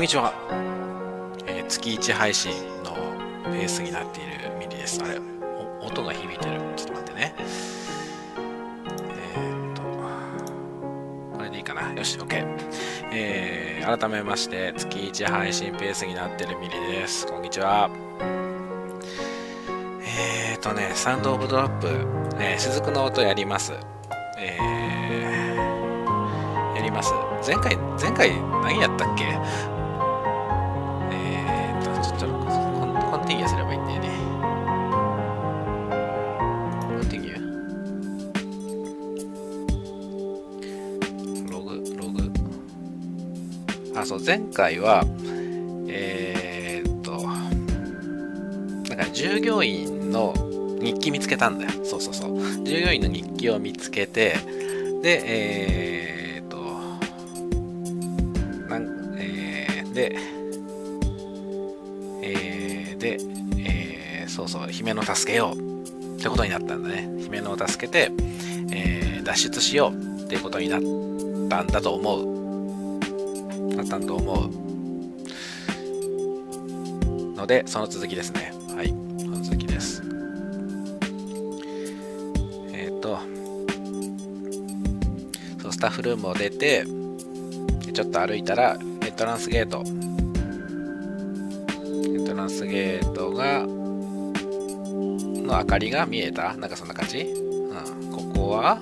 にちは、月1配信のペースになっているミリです。あれ、音が響いてる。ちょっと待ってね。これでいいかな。よし、OK。改めまして、月1配信ペースになっているミリです。こんにちは。サウンドオブドロップ、しずくの音やります。やります。前回何やったっけ？ちょっとコンティニューすればいいんだよね。コンティニュー。ログ。あ、そう、前回は、なんか従業員の日記見つけたんだよ。そう。従業員の日記を見つけて、で、姫の助けようってことになったんだね。姫のを助けて、脱出しようっていうことになったんだと思う。ので、その続きですね。はい、その続きです。そう、スタッフルームを出て、ちょっと歩いたら、エントランスゲートの明かりが見えた。なんかそんな感じ。ここは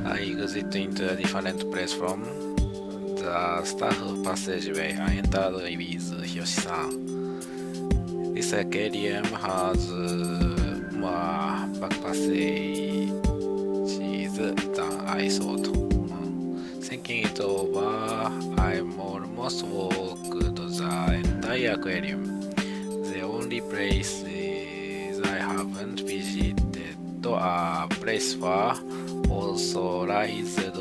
I exit into a different place from the staff passageway. I entered with ひよしさん。This aquarium has more back passages than I thought. Thinking it over, I almost walked the entire aquarium.The only places I haven't visited are places for authorized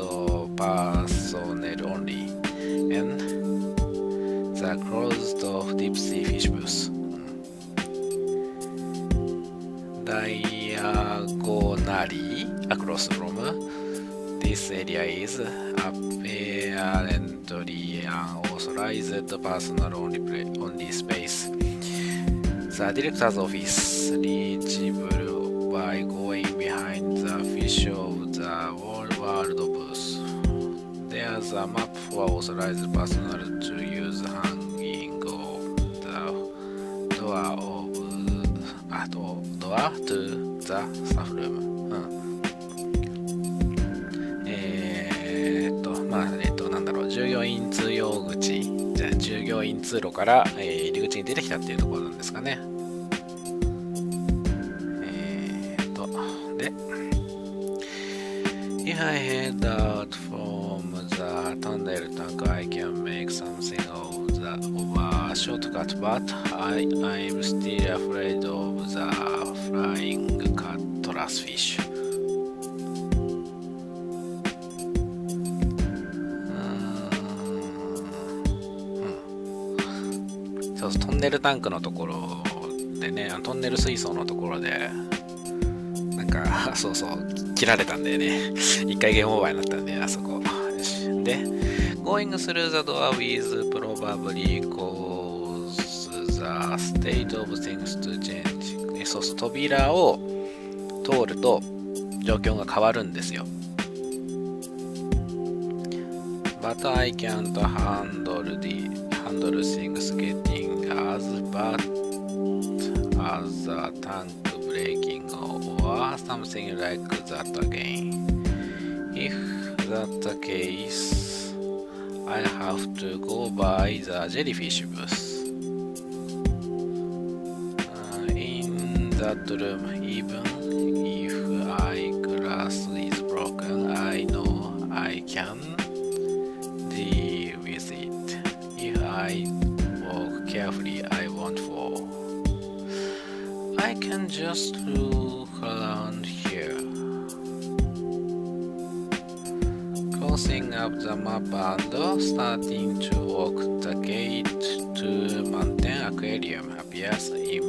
personnel only, and the closed deep sea fish booth. Diagonally across from this area is apparently unauthorized personnel only space.The director's office, reachable by going behind the fish of the world booth. There's a map for authorized personnel to use hanging of the door to the staff room. なんだろう、従業員通用口、従業員通路から、入り口に出てきたっていうところなんですかね。で、If I head out from the tunnel tank, I can make something of a shortcut, but I'm still afraid of the flying cutlass fish.トンネルタンクのところでね、トンネル水槽のところで、なんか、そう、切られたんだよね。一回ゲームオーバーになったんで、あそこ。よし。で、going through the door with probably cause the state of things to change. そう、扉を通ると状況が変わるんですよ。But I can't handle things getting as bad as a tank breaking or something like that again. If that's the case, I have to go by the jellyfish booth. In that room, even if glass is broken, I know I can.I walk carefully, I won't fall. I can just look around here. Crossing up the map and starting to walk the gate to Mountain Aquarium appears in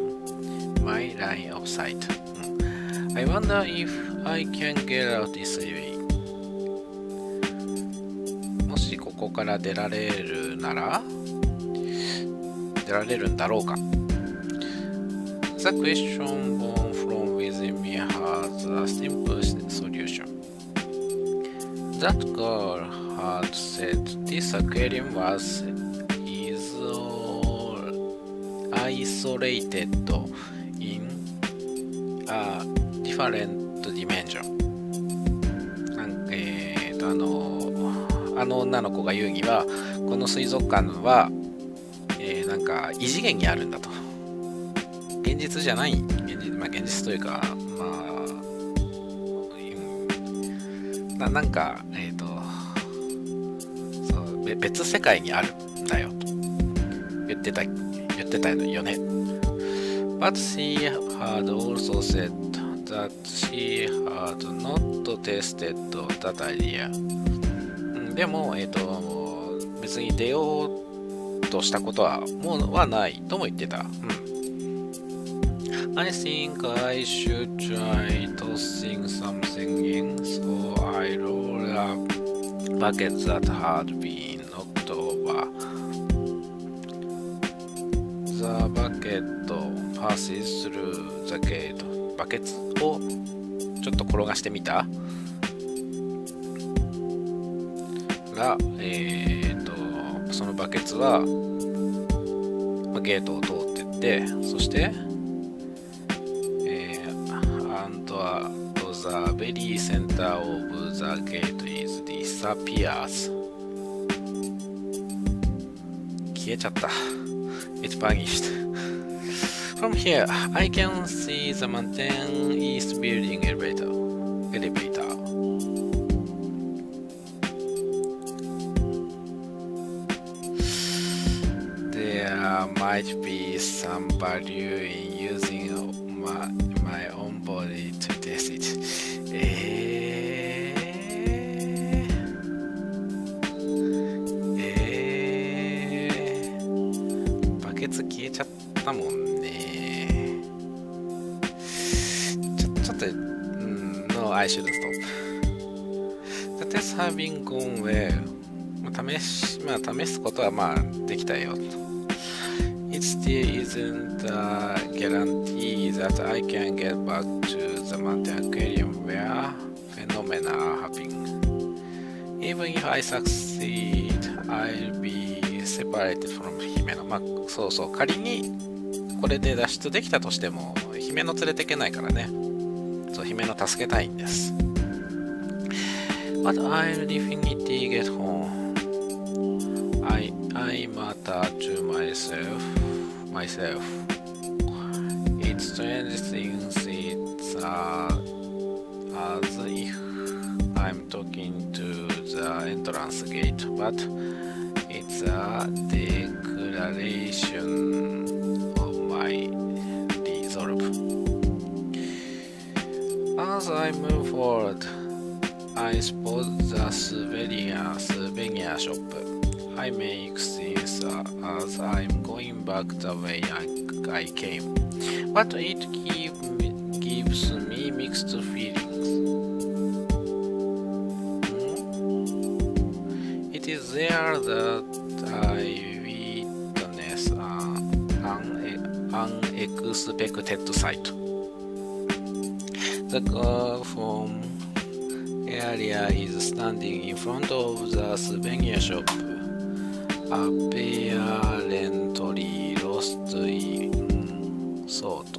my line of sight. I wonder if I can get out this way. もしこここから出られるなら出られるんだろうか。 The question born from within me has a simple solution. That girl had said this aquarium is isolated in a different dimension. あの女の子が言うには、この水族館は、なんか異次元にあるんだと。現実じゃない、現実というか、なんか、そう別世界にあるんだよと言ってたよね。But she had also said that she had not tested that idea. でも、別に出ようとしたことはもうないとも言ってた。I think I should try tossing something in, so I rolled a bucket that had been knocked over. The bucket passes through the gate. バケツをちょっと転がしてみたら、そのバケツは、ゲートを通ってって、そして、and the very center of the gate is disappears. 消えちゃった。It vanished. From here, I can see the mountain east building elevator. There might be some value in using my own body to test it. バケツ消えちゃったもんね。ちょっと、No, I shouldn't stop. The tests have been gone well. 試すことはできたよ。It still isn't a guarantee that I can get back to the mountain aquarium where phenomena are happening. Even if I succeed, I'll be separated from 姫野。そうそう、仮にこれで脱出できたとしても、姫野連れていけないからね。そう、姫野助けたいんです。But I'll definitely get home. I matter to myself. It's strange things. It's as if I'm talking to the entrance gate, but it's a declaration of my resolve. As I move forward, I spot the souvenir shop. I make things as I'm going back the way I came, but it gives me mixed feelings. It is there that I witness an unexpected sight. The girl from earlier is standing in front of the souvenir shop, apparently lost in thought.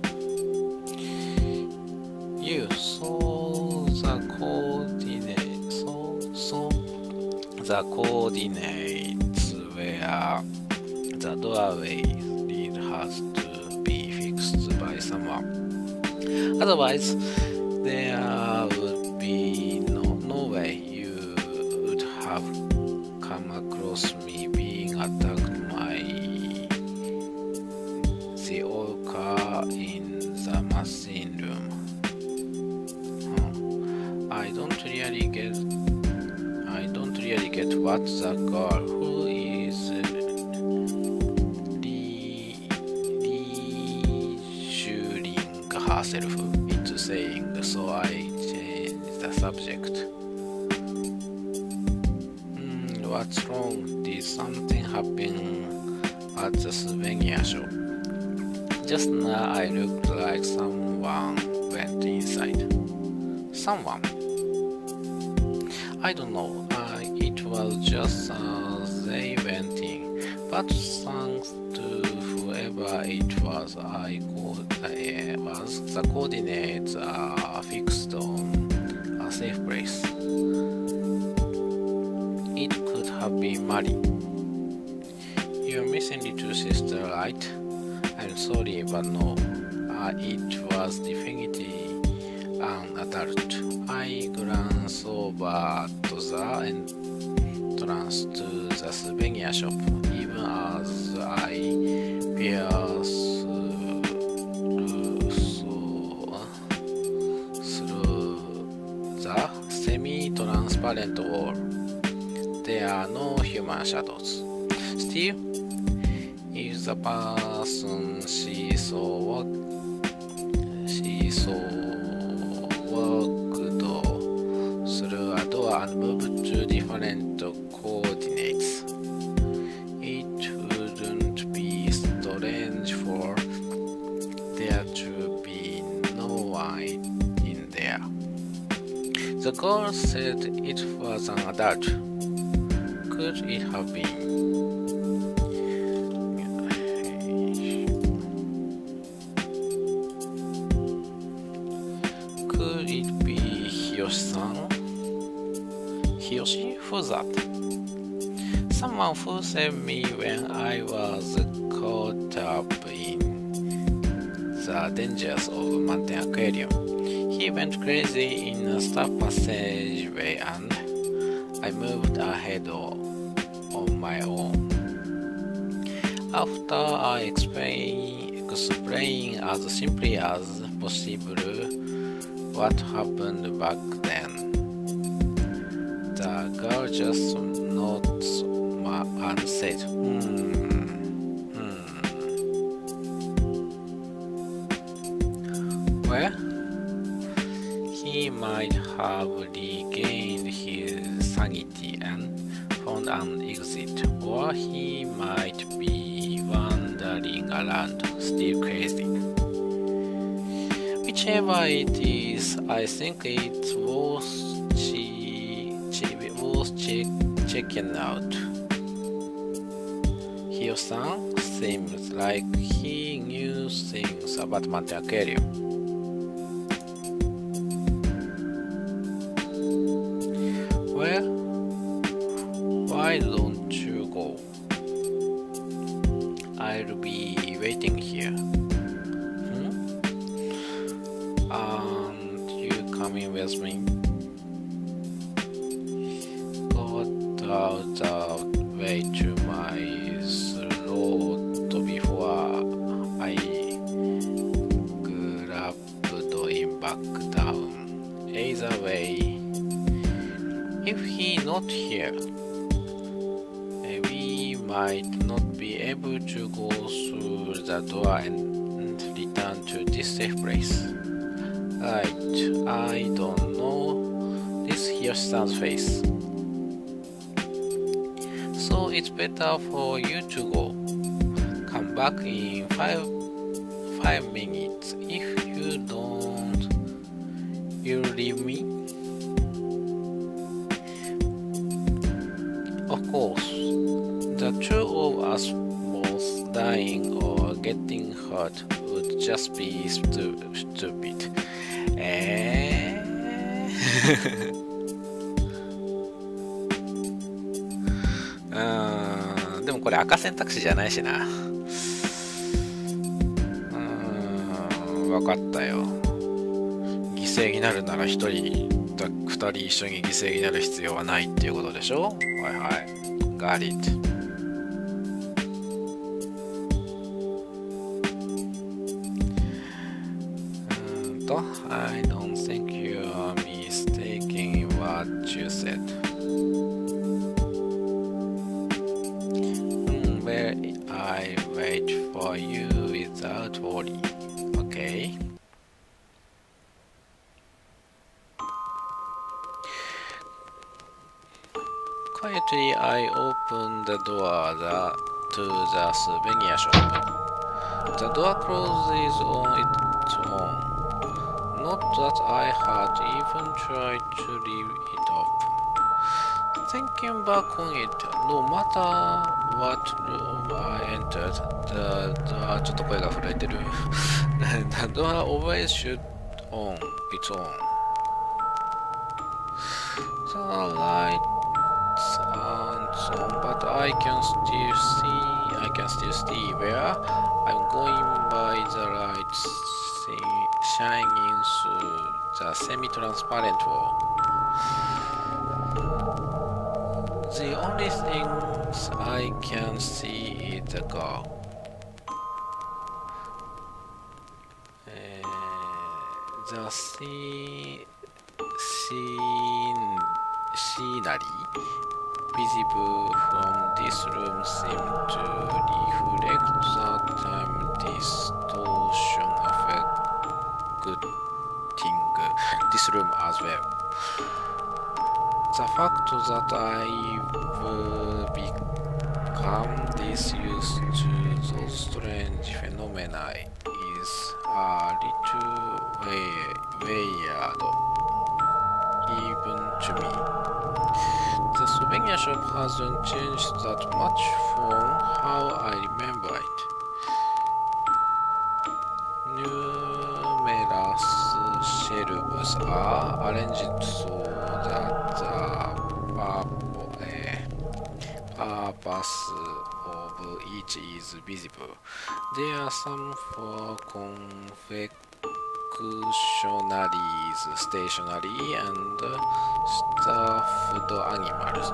You saw the coordinates where the doorway lead has to be fixed by someone. Otherwise, there would be no way you would have come across me being attacked by the old car in the machine room. I don't really get what the girl who is reassuring herself into saying, so I changed the subject. what's wrong? Did something happen at the souvenir shop? Just now I looked like someone went inside. Someone? I don't know. It was just they went in. But thanks to whoever it was, the coordinates are fixed on a safe place. It could have been Mari. You're missing little sister, right? I'm sorry, but no. It was definitely an adult. I glanced over to the entrance to the souvenir shop, even as I pierced through the semi-transparent wall. There are no human shadows. Still, if the person she saw walked through a door and moved to different coordinates, it wouldn't be strange for there to be no one in there. The girl said it was an adult. Could it have been? Could it be Hiyoshi-san? Hiyoshi? Who's that? Someone who saved me when I was caught up in the dangers of Mountain Aquarium. He went crazy in a staff passageway and I moved ahead on my own. After I explain as simply as possible what happened back then, the girl just nodded and said, Well, he might have regained his sanity and found an exit, or he might be wandering around still crazy. Whichever it is, I think it's worth checking out. Hiyo-san seems like he knew things about Mountain Aquarium. Well, why don't you go? I'll be waiting here. And you coming with me? Got out the way to my throat before I grabbed him back down. Either way, if he's not here, we might not be able to go through the door and return to this safe place. Right, I don't know this Hiyoshi-san's face. So it's better for you to go. Come back in five minutes. If you don't, you'll leave me? Of course, the two of us both dying or getting hurt would just be stupid.でもこれ赤選択肢じゃないしな。わかったよ。犠牲になるなら一人だ二人一緒に犠牲になる必要はないっていうことでしょ。はいはい。Got it. I don't think you are mistaken what you said. Well, I wait for you without worry. Okay? こ Quietly, I opened the door to the souvenir shop. The door closes on its own. Not that I had even tried to leave it open. Thinking back on it, no matter what room I entered, the door ちょっと声が震えてる The door always shut on its own. The lights aren't on, but I can still see where I'm going by the lights shining through the semi-transparent wall. The only things I can see is the girl. The scenery visible from this room seem to reflect the time distortion affecting this room as well. The fact that I've become disused to those strange phenomena is a little weird, even to me. The souvenir shop hasn't changed that much from how I remember it. Numerous shelves are arranged so that the purpose of each is visible. There are some for confectionaries, stationery, and stuffed animals.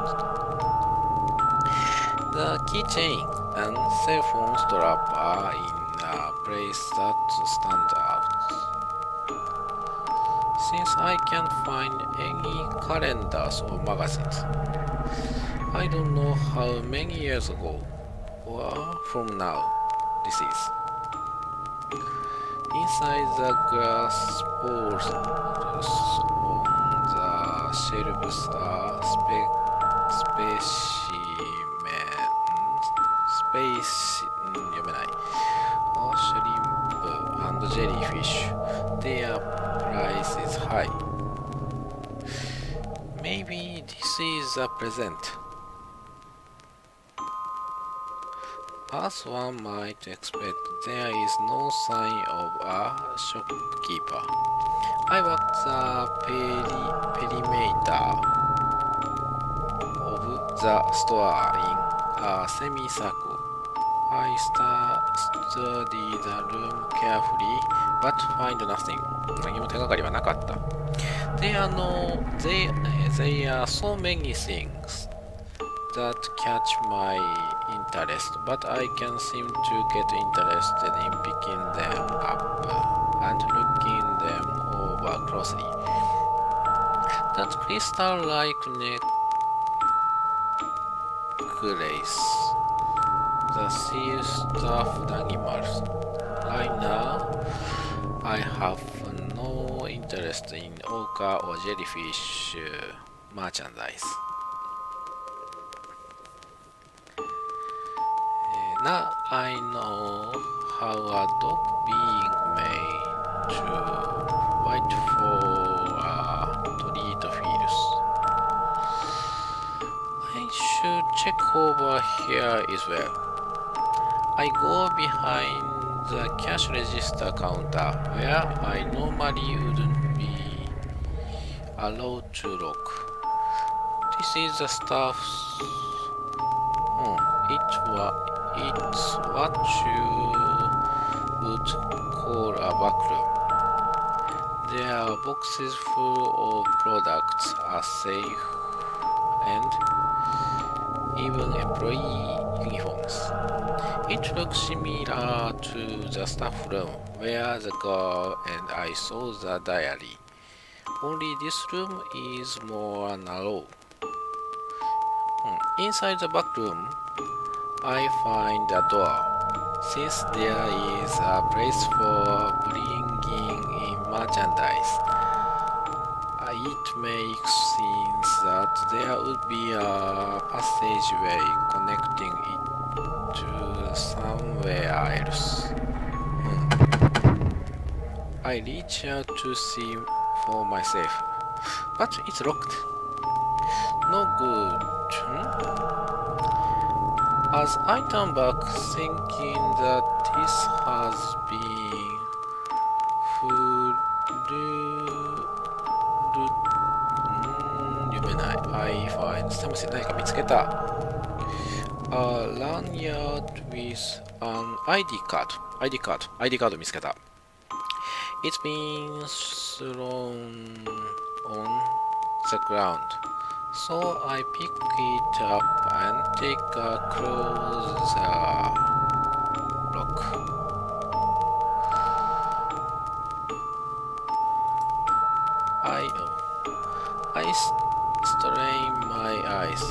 The keychain and cell phone strap are in a place that stand out. Since I can't find any calendars or magazines, I don't know how many years ago or from now this is. Inside the glass balls on the shelves are shrimp and jellyfish. Their price is high. Maybe this is a present. As one might expect, there is no sign of a shopkeeper. I walk the perimeter of the store in a semicircle. I study the room carefully, but find nothing. 何も手がかりはなかった。There are so many things that catch my interest, but I can't seem to get interested in picking them up and looking them over closely. That crystal-like necklace, the seal-stuffed animals. Right now, I have no interest in ochre or jellyfish merchandise. Now I know how a dog being made to wait for a treat feels. I should check over here as well. I go behind the cash register counter where I normally wouldn't be allowed to look. This is the staff's. It's what you would call a backroom. There are boxes full of products, a safe, and even employee uniforms. It looks similar to the staff room where the girl and I saw the diary. Only this room is more narrow. Inside the back room, I find a door. Since there is a place for bringing in merchandise, it makes sense that there would be a passageway connecting it to somewhere else. I reach out to see for myself, but it's locked. No good. As I turn back, thinking that this has been I find サムス何か見つけた。A lanyard with an ID card. ID card 見つけた。It's been thrown on the ground. So I pick it up and take a closer look. I strain my eyes.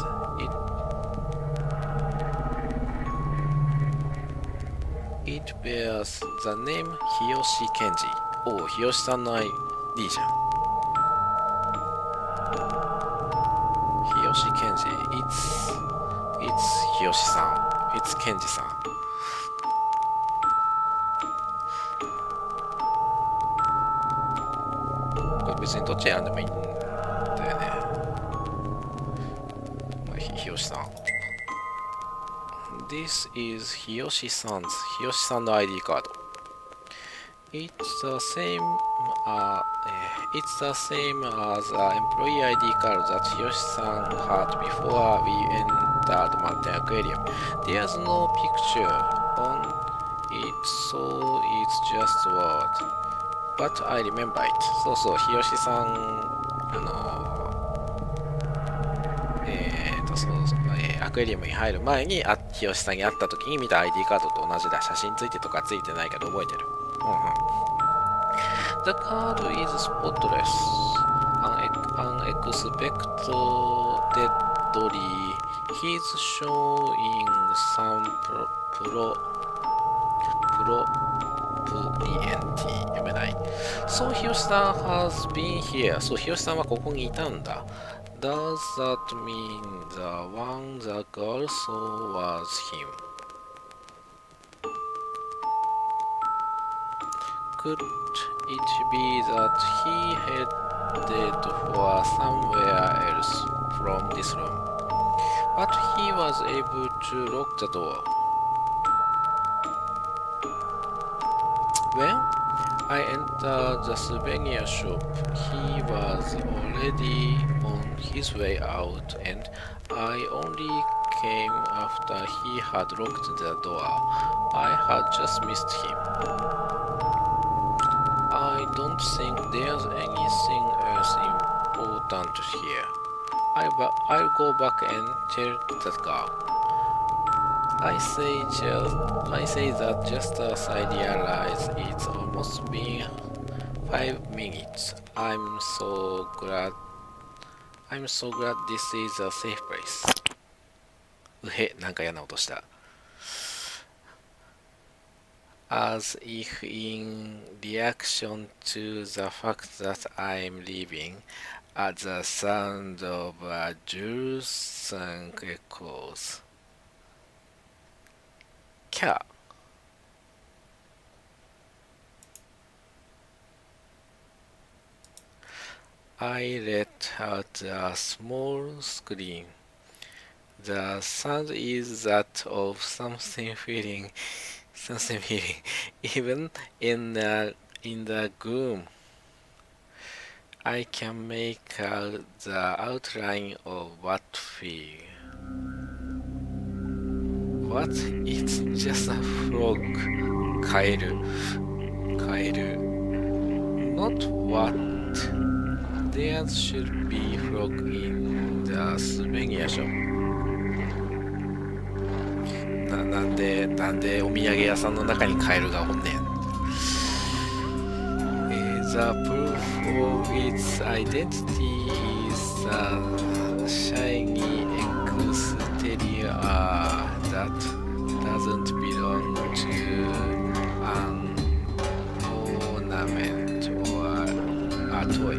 It bears the name Hiyoshi Kenji. おお、日吉さんの ID じゃん。日吉健二。It's 日吉さん。It's 健二さん。これ別にどっち選んでもいいんだよね。まあ、日吉さん。This is 日吉さん。日吉さんの ID カード。It's the same as the employee ID card that Hiyoshi-san had before we entered Mountain Aquarium. There's no picture on it, so it's just a word. But I remember it. そうそう、Hiyoshi-さん、アクアリウムに入る前に日吉さんに会った時に見た ID カードと同じだ。写真ついてとかついてないけど覚えてる。The card is spotless, unexpectedly. He's showing some propriety. 読めない。So 日吉さん has been here. そう、日吉さんはここにいたんだ。Does that mean the one the girl saw was him? Could it be that he headed for somewhere else from this room, but he was able to lock the door? When I entered the souvenir shop, he was already on his way out, and I only came after he had locked the door. I had just missed him. I don't think there's anything else important here. I'll go back and tell that girl. I say that just as I realize it's almost been 5 minutes. I'm so glad this is a safe place. うへ、なんか嫌な音した。As if in reaction to the fact that I'm leaving, at the sound of a Jules-san echoes. Cat. I let out a small scream. The sound is that of something feeling. Even in the gloom, I can make out the outline of what feel. What? It's just a frog. カエル。Not what? There should be frog in the souvenir shop. なんでお土産屋さんの中にカエルがおんねん。The proof of its identity is the shiny exterior that doesn't belong to an ornament or a toy.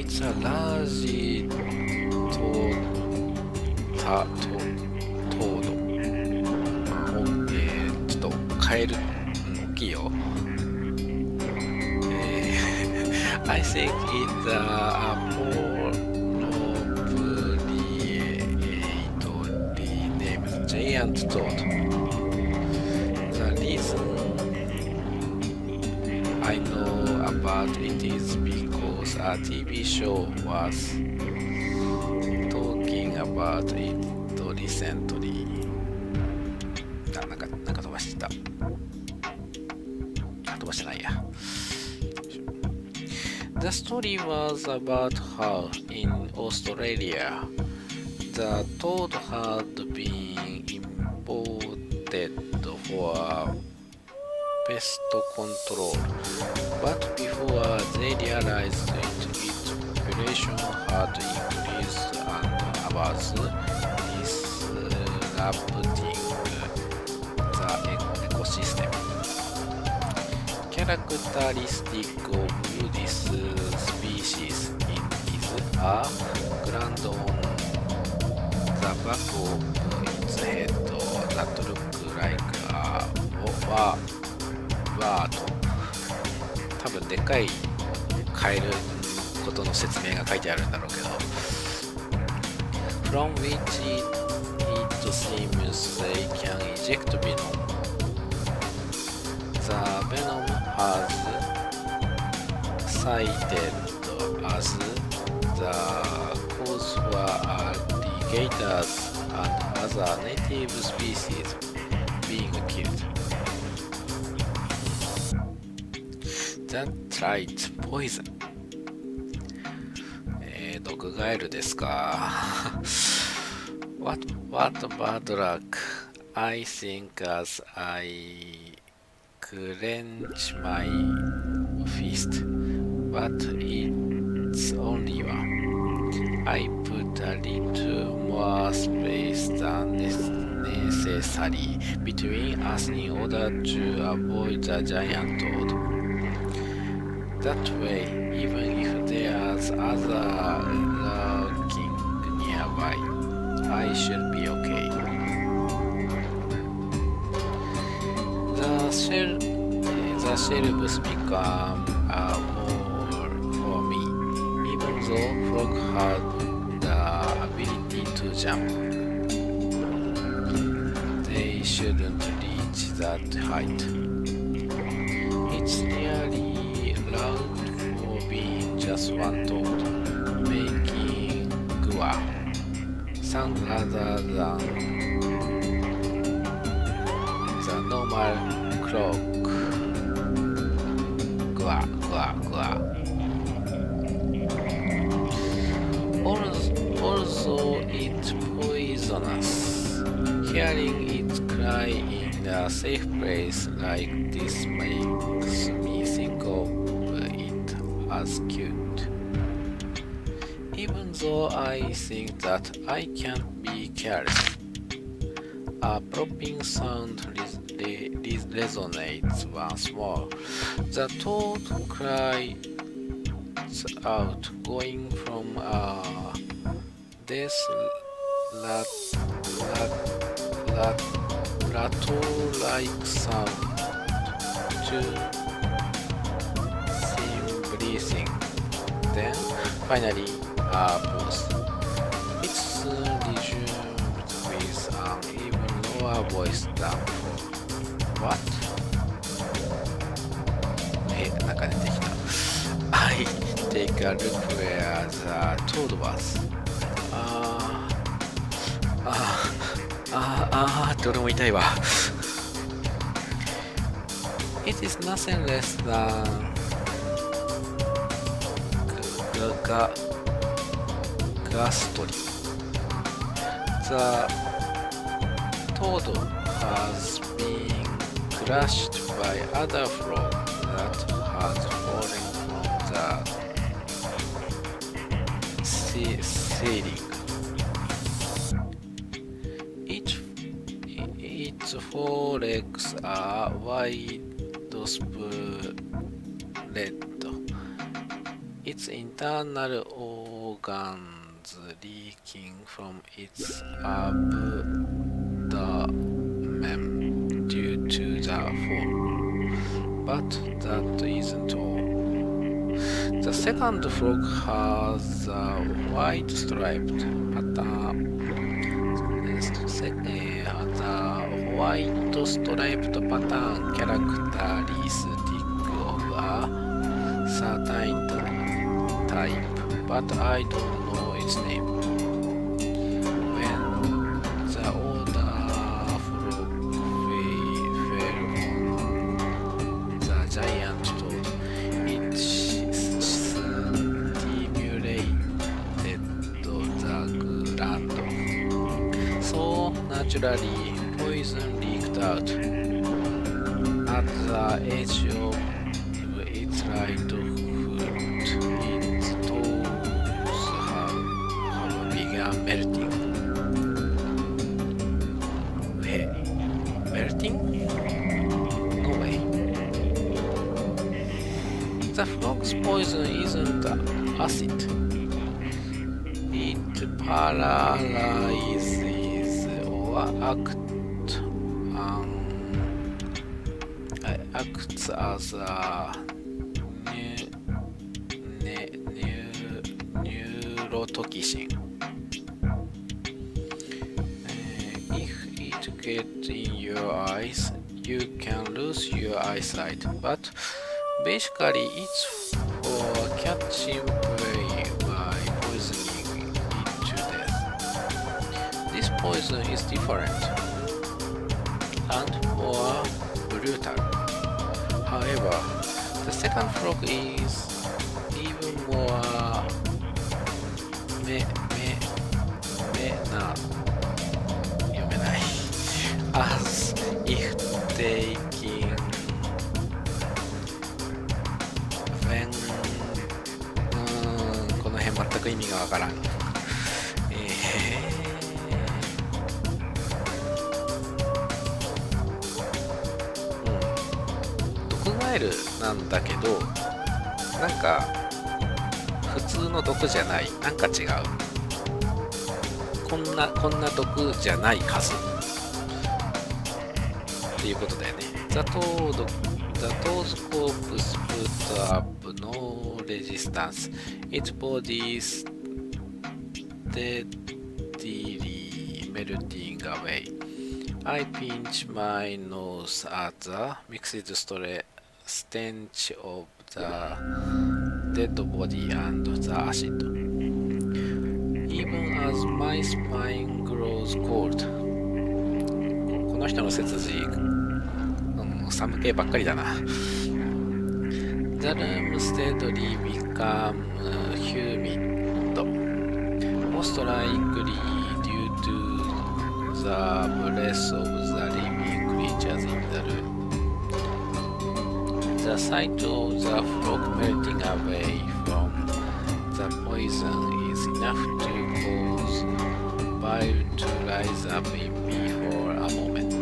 It's a large toad. ちょっとカエル、大きいよ。I think it's appropriately named Giant Toad. The reason I know about it is because a TV show was talking about it recently. なんか飛ばしてた。飛ばしてないや。The story was about how in Australia the toad had been imported for pest control, but before they realized it, its population had increased and was disrupting the ecosystem. Characteristic of this species is a gland on the back of its head that look like a wart. 多分でっかいカエルのことの説明が書いてあるんだろうけど From which it seems they can eject venom. The venom has cited as the cause for alligators and other native species being killed. That's right, poison. 毒ガエルですか。What bad luck. I think as I clench my fist, but it's only one. I put a little more space than necessary between us in order to avoid the giant toad. That way, even if there's other lurking nearby, I should be okay. The shelves become more for me, even though frog had the ability to jump. They shouldn't reach that height. It's nearly loud for being just one toad, making gua sound rather than the normal croak. Gua, gua, gua. Also, it's poisonous. Hearing it cry in a safe place like this makes me think of it as cute. Even though I think that I can't be careless. A plopping sound resonates once more. The toad cries out, going from a rattle-like sound to thin breathing. Then, finally, a pause. It soon resumed with an even lower voice than before. What? なんか出てきた。I take a look where the toad was. って俺も痛いわ。It is nothing less than ghastly. The toad has been crushed by other frogs that had fallen from the ceiling. Its forelegs are wide spread, its internal organs leaking from its abdomen due to the fall. But that isn't all. The second frog has a white striped pattern. The white striped pattern characteristic of a certain type, but I don't know its name. When the older frog fell on the giant toad, it stimulated the gland. So naturally, poison leaked out. At the edge of its right foot, its toes have begun melting. Wait, melting? No way. The frog's poison isn't acid. It paralyzes or acts as a neurotoxin. If it gets in your eyes, you can lose your eyesight, but basically it's for catching prey by poisoning it to death. This poison is different and more brutal. However, the second frog is even more as if taking when この辺全く意味がわからん。毒ガエルなんだけど、なんか普通の毒じゃない、なんか違う。こんな毒じゃないはずっていうことだよね。The toad's corpse put up no resistance. Its body steadily melting away. I pinch my nose at the mixed stench of the dead body and the acid. Even as my spine grows cold. この人の背筋、寒気ばっかりだな。The room steadily become humid, most likely due to the breath of the living creatures in the room. The sight of the frog melting away from the poison is enough to cause bile to rise up in me for a moment.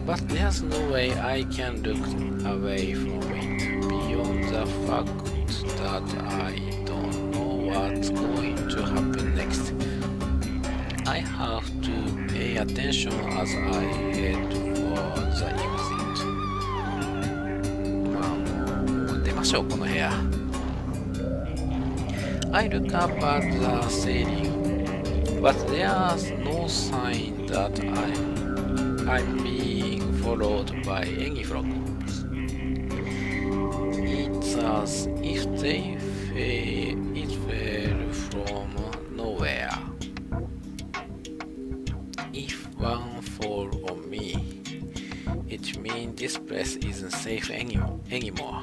But there's no way I can look away from it beyond the fact that I don't know what's going to happen next. I have to pay attention as I head for the exit. まあもう出ましょう、この部屋。I look up at the ceiling, but there's no sign that I'm being followed by any frogs. It's as if it fell from nowhere. If one fall on me, it means this place isn't safe anymore.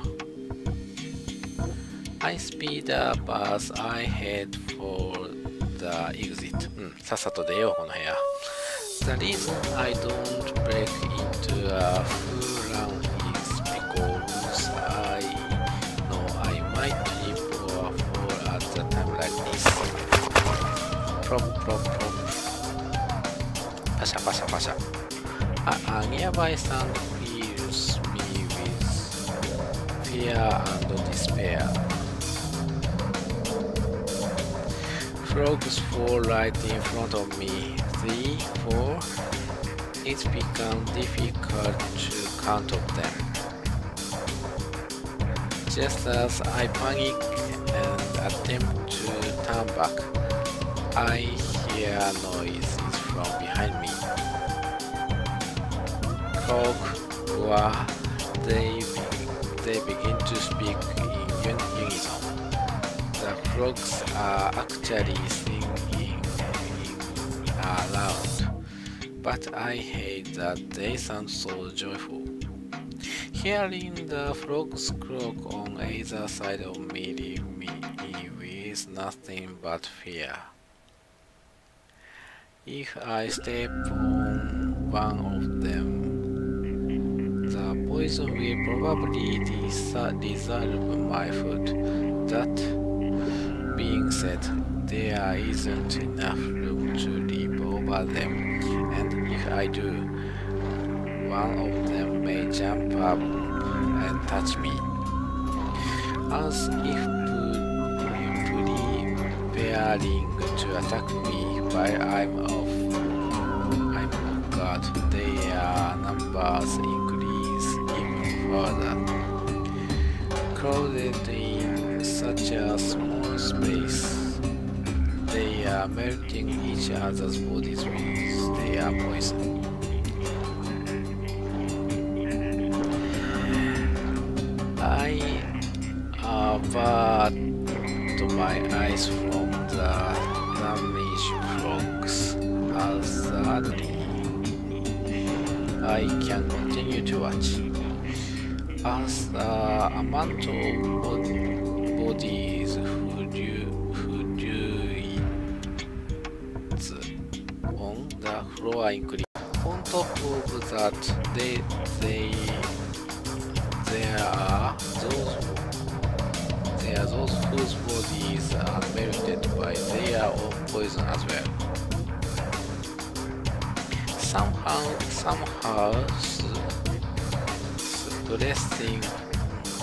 I speed up as I head for the exit. さっさと出よう、この部屋。The reason I don't break into a full run is because I know I might trip or fall at a time like this. Plop, plop, plop. パシャパシャパシャ。A nearby sound fills me with fear and despair. Frogs fall right in front of me. 3, 4. It's become difficult to count of them. Just as I panic and attempt to turn back, I hear noises from behind me. Croak, wah, they begin to speak in unison. The frogs are actually singing aloud, but I hate that they sound so joyful. Hearing the frogs croak on either side of me leave me with nothing but fear. If I step on one of them, the poison will probably dissolve my foot. That being said, there isn't enough room to leap over them, and if I do, one of them may jump up and touch me, as if preparing to attack me while I'm off guard. Their numbers increase even further. Crowded in such a small space, they are melting each other's bodies with their poison. I avert my eyes from the damaged frogs as sadly I can continue to watch as the amount of bodies who on the floor increase. On top of that, there are those whose bodies are melted by their own poison as well. Somehow suppressing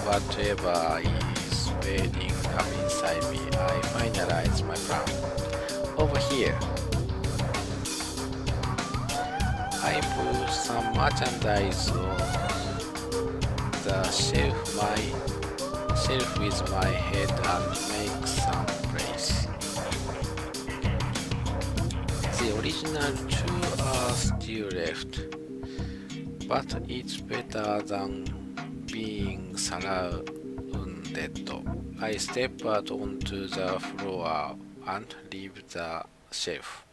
whatever is waiting up inside me, I finalize my plan. Over here, I put some merchandise on the shelf with my head and make some place. The original two are still left, but it's better than being surrounded. I step out onto the floor and leave the shelf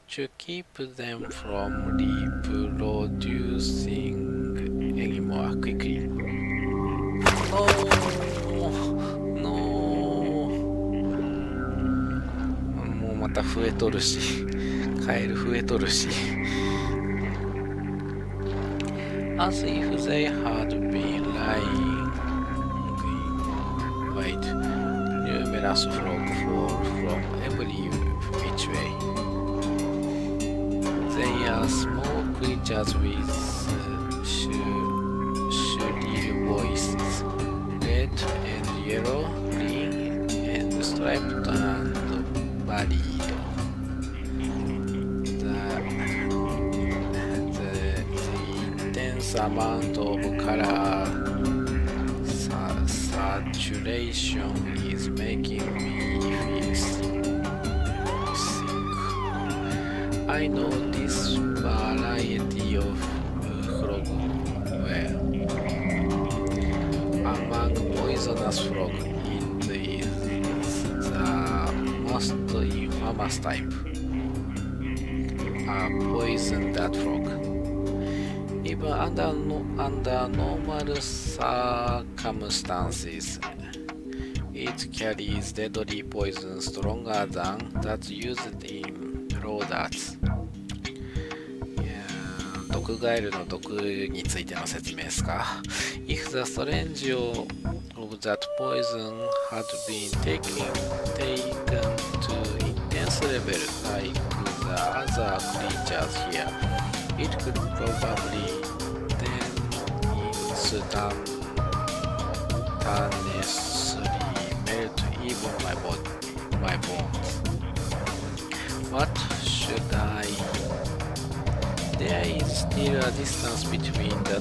to keep them from reproducing anymore quickly. No. もうまた増えとるし、カエル増えとるし。As if they had been lying in wait, numerous frogs fall from every which way. They are small creatures with shrill voices, red and yellow, green and striped and varied. The intense amount of color saturation is making me feel sick. I know this variety of frog well. Among poisonous frog, it is the most infamous type. Poison that frog. Even under normal circumstances, it carries deadly poison stronger than that used in rodents. 毒ガエルの毒についての説明ですか。If the strange of that poison had been taken to intense level like the other creatures here, it could probably then instantaneously melt even my bones. What should I? There is still a distance between the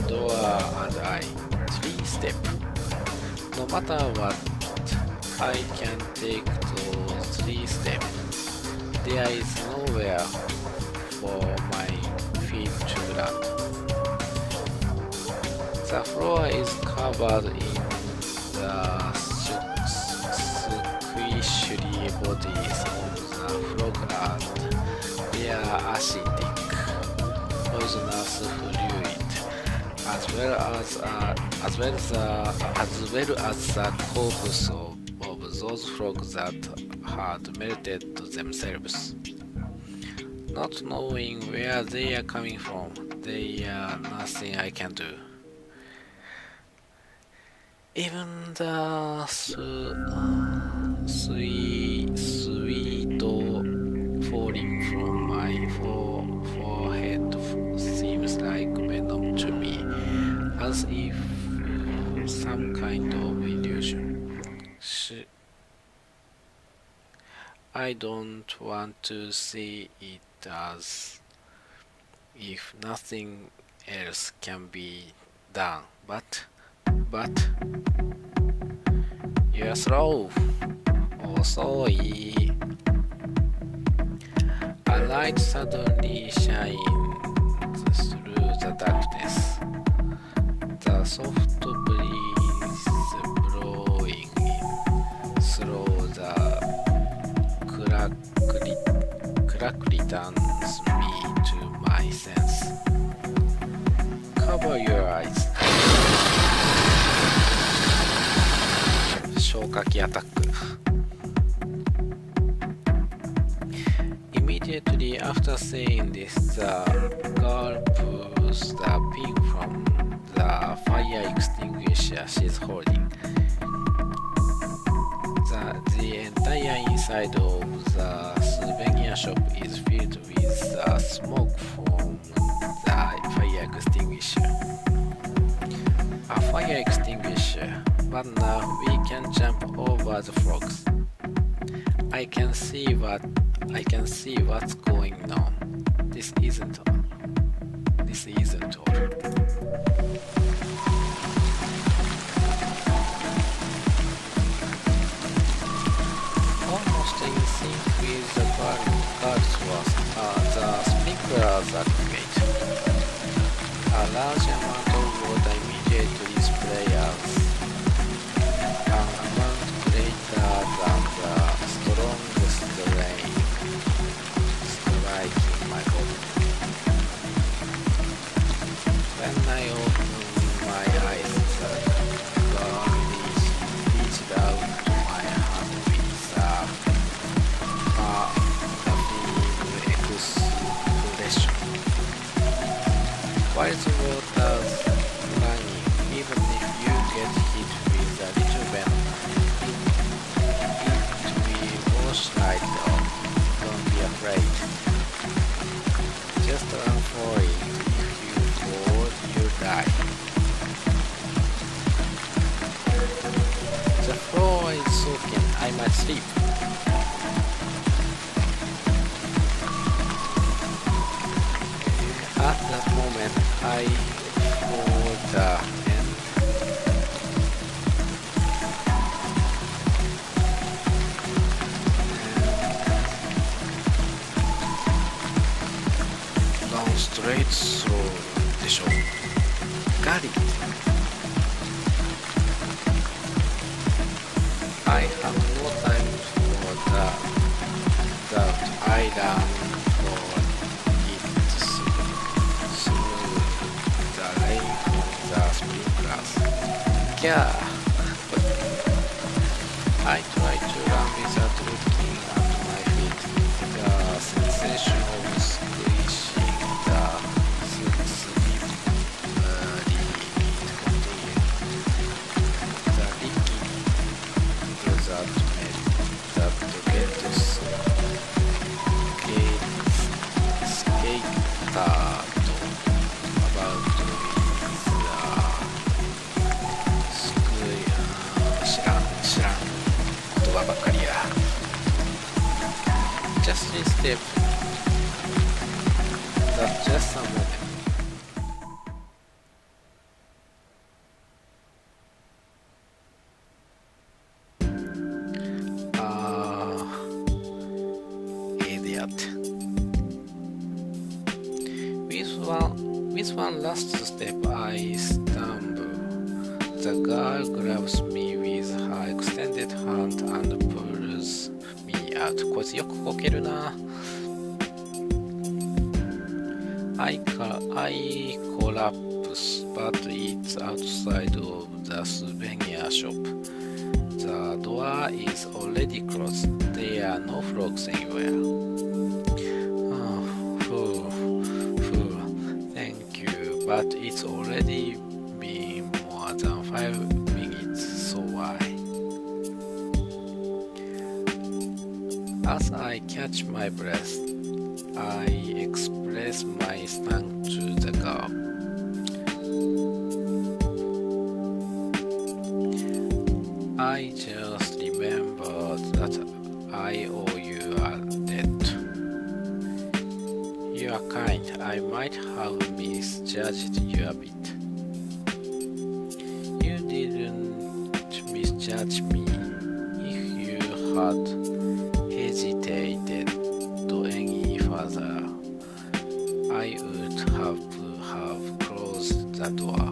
door and I. 3 step. No matter what, I can take those 3 steps. There is nowhere for my feet to land. The floor is covered in the squishy bodies of the frog and their acidic, poisonous fluid, as well as the corpses of those frogs that had melted themselves. Not knowing where they are coming from, there are nothing I can do. Even the sweet falling from my forehead seems like venom to me, as if some kind of illusion. I don't want to see it as if nothing else can be done, but you're slow. Oh, sorry. A light suddenly shines through the darkness. The soft breeze blowing in through the crackly turns me to my sense. Cover your eyes. 消火器アタック。Immediately after saying this, the girl pulls the pin from the fire extinguisher she's holding. The entire inside of the souvenir shop is filled with the smoke from the fire extinguisher. A fire extinguisher, but now we can jump over the frogs. I can see what's going on. This isn't all. Almost in sync with the guard's words, the sprinklers activate. A large amount of water immediately sprays an amount greater than the strongest rain striking my body. When I open my eyes, the girl reached out to my hand with a perfume expression. While the water's running, even if you get hit with a little venom, it will wash right off. Don't be afraid. Just run for it. If you fall, you die. The floor is soaking. I might sleep. At that moment, I hold the end. Down straight through the show. Got it. I have no time for that. I ran for it through the rain from the sprinklers. Yeah. I tried to run without looking at my feet. The sensation of squishing the slippery continued. The liquid that made that gets skated about知らん言葉ばっかりや。Just industry step. That's just a moment. Idiot. With one last step, I stumble. The girl grabs me with her extended hand and pulls me out. こいつよくこけるな。I collapse, but it's outside of the souvenir shop. The door is already closed. There are no frogs anywhere. Thank you, but it's already been more than 5 minutes, so why? As I catch my breath, I express my thanks to the girl. I just remembered that I owe you a debt. You are kind. I might have misjudged you a bit. You didn't misjudge me. If you had hesitated any further, I would have closed the door.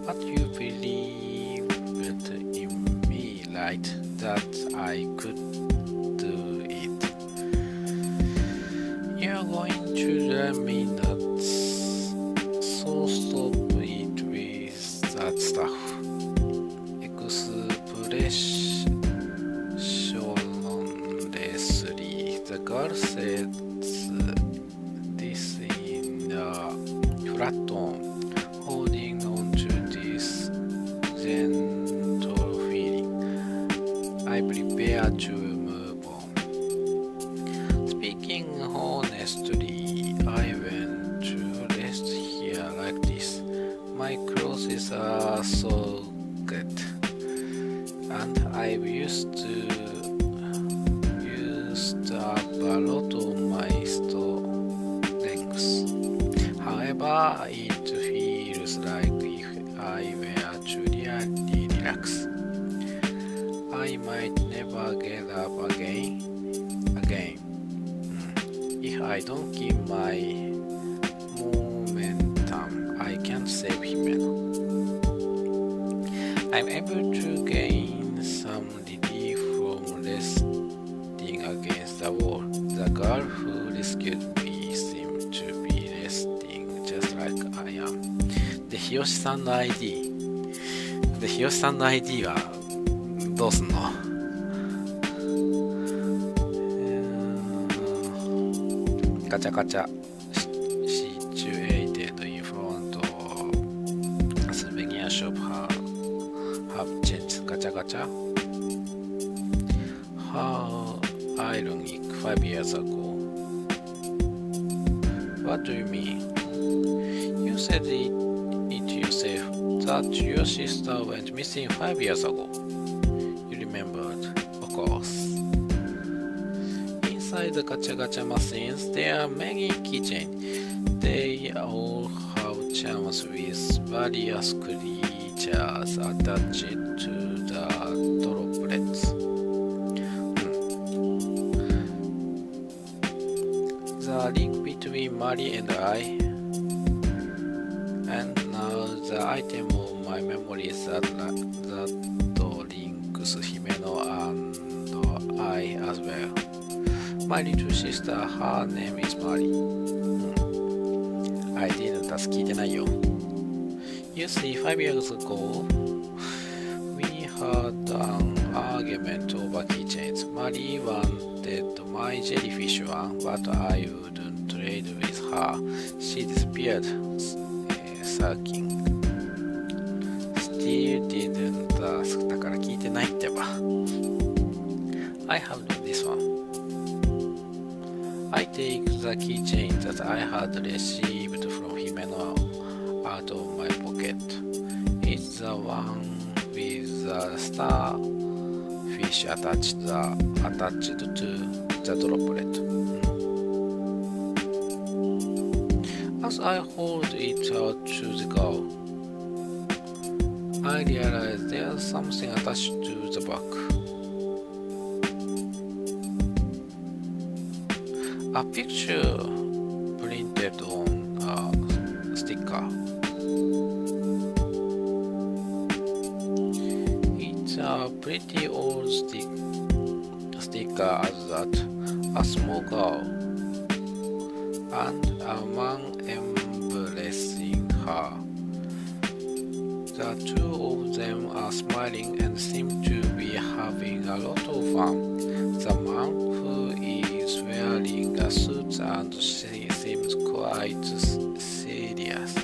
But you believed in me, right? That I could do it. You're going to drive me nuts, so stop it with that stuff. Expressionlessly, the girl said this in a flat tone, holding on to this gentle feeling. I prepare to move on. Speaking honestly, I went to rest here like this. My clothes are so good, and I've used up a lot of my strengths. However, it feels like if I were to really relax, I might never get up again. If I don't keep my momentum, I can't save Himeno. I'm able to gain some relief from resting against the wall. The girl who rescued me seemed to be resting just like I am. で、日吉さんの ID。で、日吉さんの ID はどうすんの？ガチャガチャ。Situated in front of souvenir shop have changed. ガチャガチャ。How ironic, 5 years ago. What do you mean? You said it yourself that your sister went missing 5 years ago. You remembered, of course. Inside the gacha gacha machines, there are many keychains. They all have charms with various creatures attached to the droplets. The link between Mari and I, and now the item of my memory that links Himeno and I as well. My little sister, her name is Mari. I didn't ask, 聞いてないよ。You see, 5 years ago, we had an argument over keychains. Mari wanted my jellyfish one, but I wouldn't trade with her. She disappeared, sulking. Still didn't ask. だから聞いてないってば。I have this one. I take the keychain that I had received from Himeno out of my pocket. It's the one with the starfish fish attached to the droplet. As I hold it out to the girl, I realize there's something attached to the back. A picture printed on a sticker. It's a pretty old sticker as that. A small girl and a man embracing her. The two of them are smiling and seem to be having a lot of fun. The man, who is wearing a suit and seems quite serious,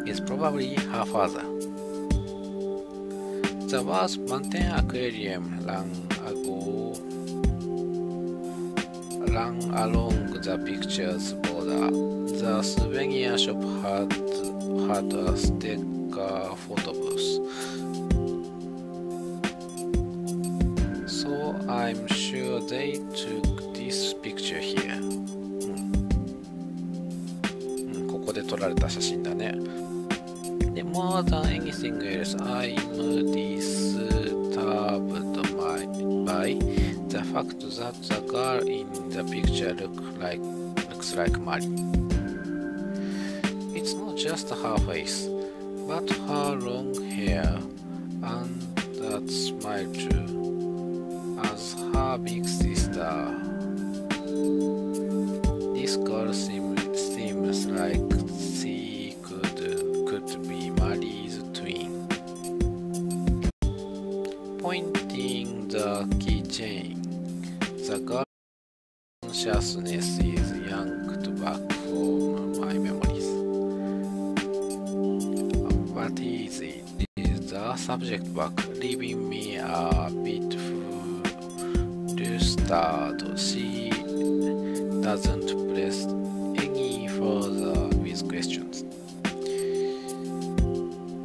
is probably her father. The words Mountain Aquarium ran along the picture's border. The souvenir shop had a sticker photo booth, so I'm sure they took this picture here. ここで撮られた写真だね。で、more than anything else, I'm disturbed by the fact that the girl in the picture looks like Mari. It's not just her face, but her long hair and that smile too, as her big sister. This girl seems like she could be Mari's twin. Pointing the keychain, the girl's consciousness is yanked back from my memories. What is it? Is the subject back, leaving me a bit flustered. She doesn't press any further with questions.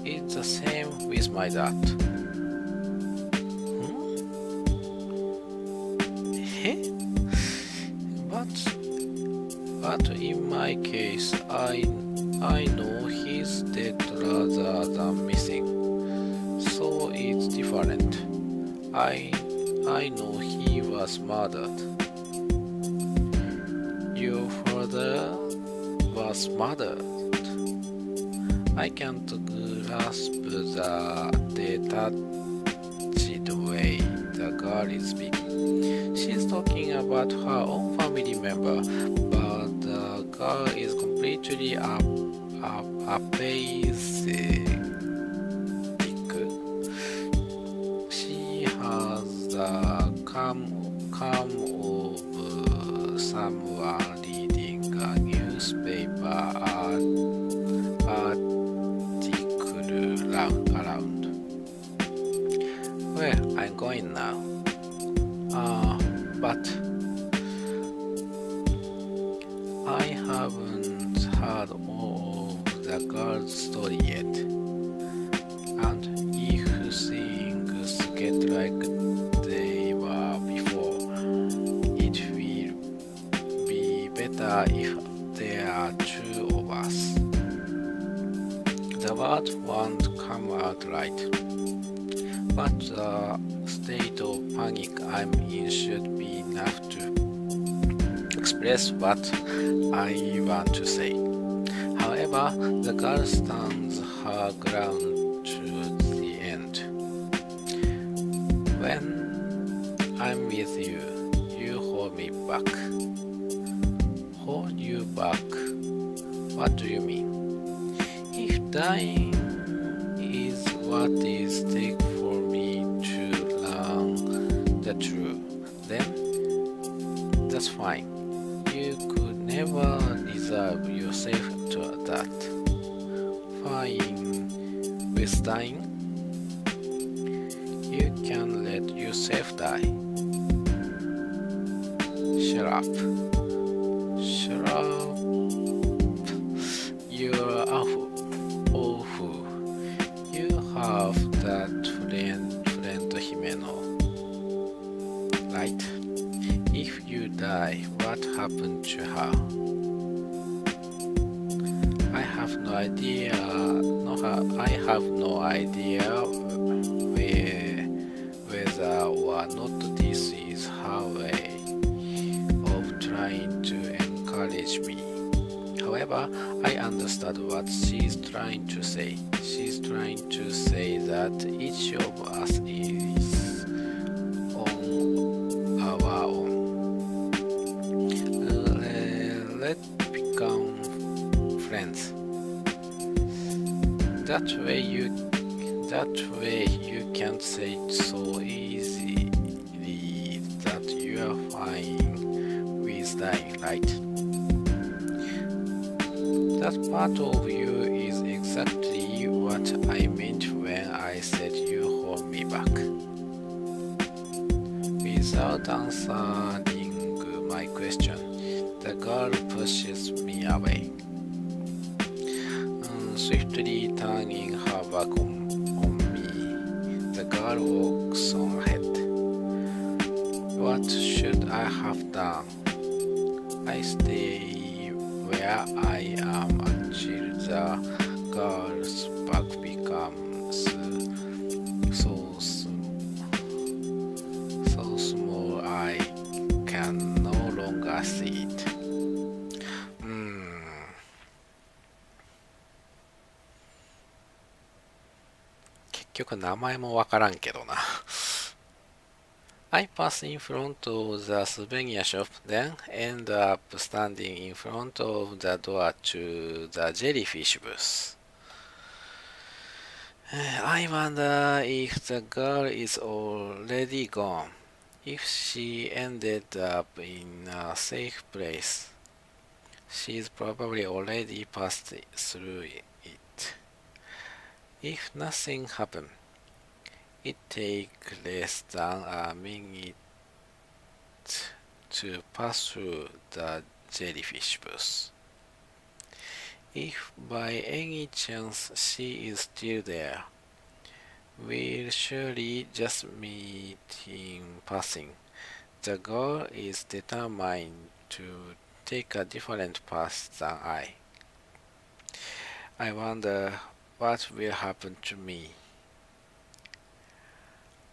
It's the same with my dad. But in my case, I know he's dead rather than missing, so it's different. I know he was murdered. Your father was murdered. I can't grasp the detached way the girl is speaking. She's talking about her own family member, but the girl is completely apathetic. She has the calm of someone reading a newspaper article around. Well, I'm going now. But I haven't heard all of the girl's story yet, and if things get like they were before, it will be better if there are two of us. The words won't come out right, but the state of panic I'm in should be enough to express what I want to say. However, the girl stands her ground to the end. When I'm with you, you hold me back. Hold you back? What do you mean? If dying is what is take for me to learn the truth, then that's fine. You could never reserve yourself to that. Fine with dying, you can let yourself die. Shut up. Shut up. You're awful. You have that friend 姫の Right? If you die, what happened to her? I have no idea. I have no idea whether or not this is her way of trying to encourage me. However, I understand what she's trying to say. She's trying to say that each of us is on our own. Let's become friends. That way you can't say so easily that you are fine with dying, right? That part of you is exactly what I meant when I said you hold me back. Without answering my question, the girl pushes me away, swiftly turning her back on me. The girl walks on ahead. What should I have done? I stay where I am until the girl's back becomes so small I can no longer see it. 結局名前もわからんけどな。I pass in front of the souvenir shop, then end up standing in front of the door to the jellyfish booth. I wonder if the girl is already gone, if she ended up in a safe place. She's probably already passed through it. If nothing happened, it takes less than a minute to pass through the jellyfish booth. If by any chance she is still there, we'll surely just meet in passing. The girl is determined to take a different path than I. I wonder what will happen to me.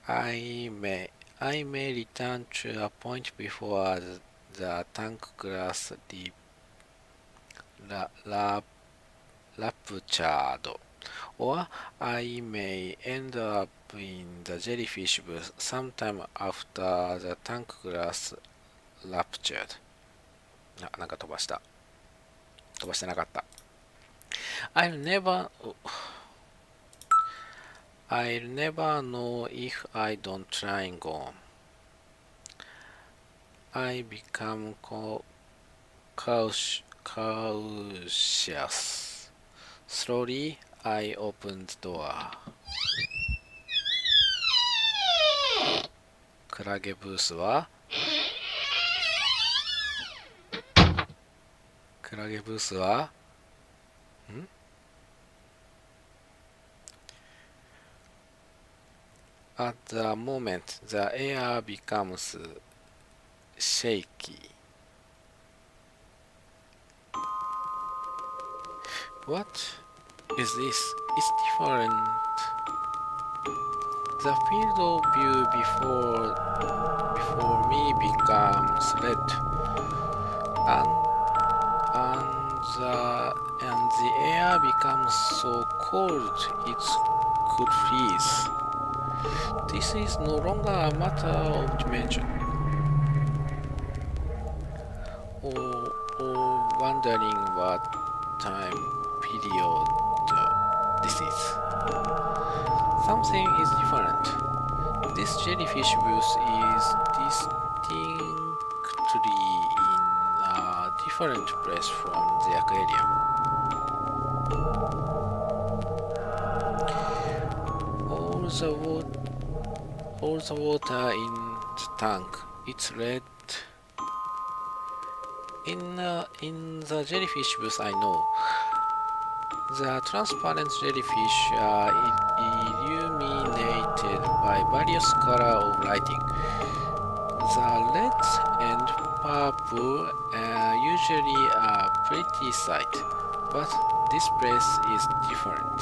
I may return to a point before the tank glass ruptured, or I may end up in the jellyfish booth sometime after the tank glass ruptured. なんか飛ばしてなかった。I'll never know if I don't try and go on. I become cautious. Slowly, I open the door. クラゲブースはAt the moment, the air becomes shaky. What is this? It's different. The field of view before me becomes red, and the air becomes so cold it could freeze. This is no longer a matter of dimension, or wondering what time period this is. Something is different. This jellyfish booth is distinctly in a different place from the aquarium. All the water in the tank, it's red. In the jellyfish booth, I know. The transparent jellyfish are illuminated by various color of lighting. The reds and purple usually a pretty sight, but this place is different.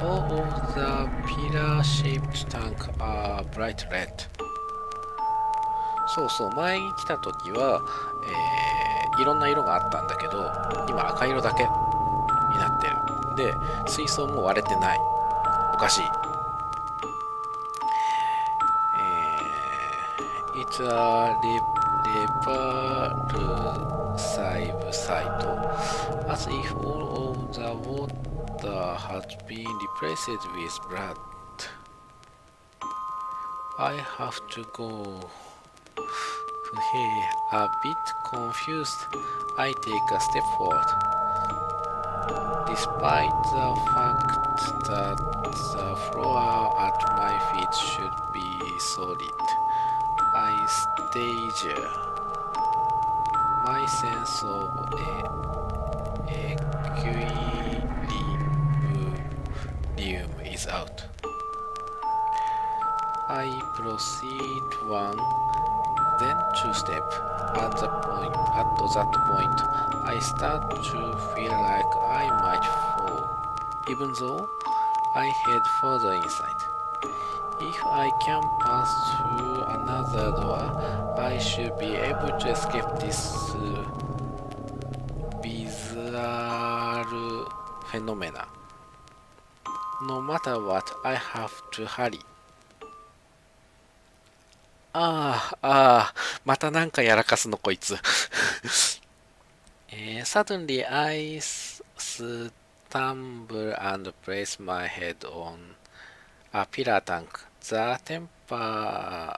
All of the pillar-shaped tanks are bright red. そうそう、前に来た時は、いろんな色があったんだけど、今赤色だけになってる。で、水槽も割れてない。おかしい。It's a reversive site, as if all of the water had been replaced with blood. I have to go. Hey, a bit confused, I take a step forward. Despite the fact that the floor at my feet should be solid, I stage my sense of equilibrium is out. I proceed one, then two steps. At that point, I start to feel like I might fall, even though I head further inside. If I can pass through another door, I should be able to escape this bizarre phenomena. No matter what, I have to hurry. またなんかやらかすのこいつ。Suddenly I stumble and place my head on a pillar tank. The temperature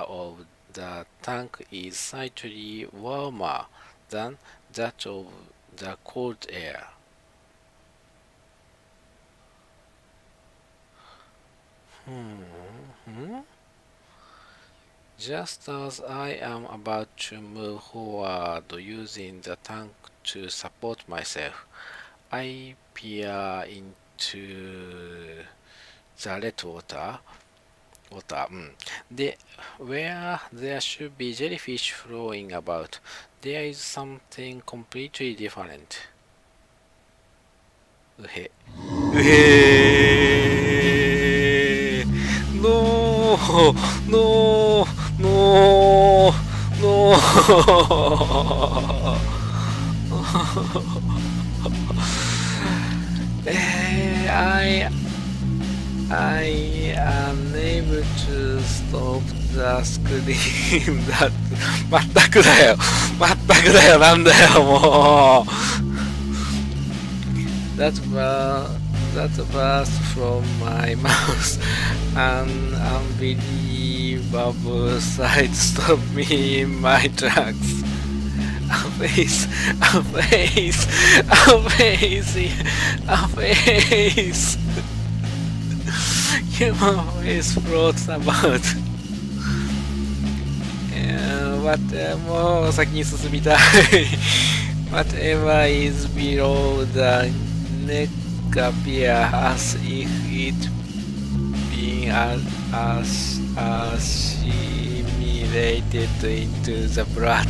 of the tank is slightly warmer than that of the cold air. Just as I am about to move forward using the tank to support myself, I peer into the red water, where there should be jellyfish flowing about. There is something completely different. うへ。No! No! No! No! I am unable to stop the scream that まったくだよなんだよもうThat burst from my mouth, an unbelievable sight stopped me in my tracks. A face! Human face floats about. もう先に進みたい。Whatever is below the neck appear as if it being assimilated into the blood,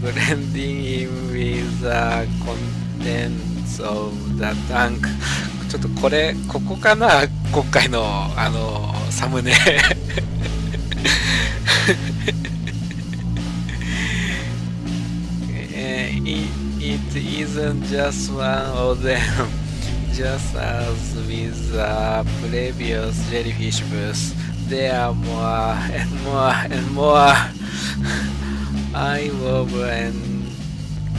blending in with the contents of the tank. ちょっとここかな今回のサムネIt isn't just one of them, just as with the previous jellyfish booth. There are more and more and more. I wobble and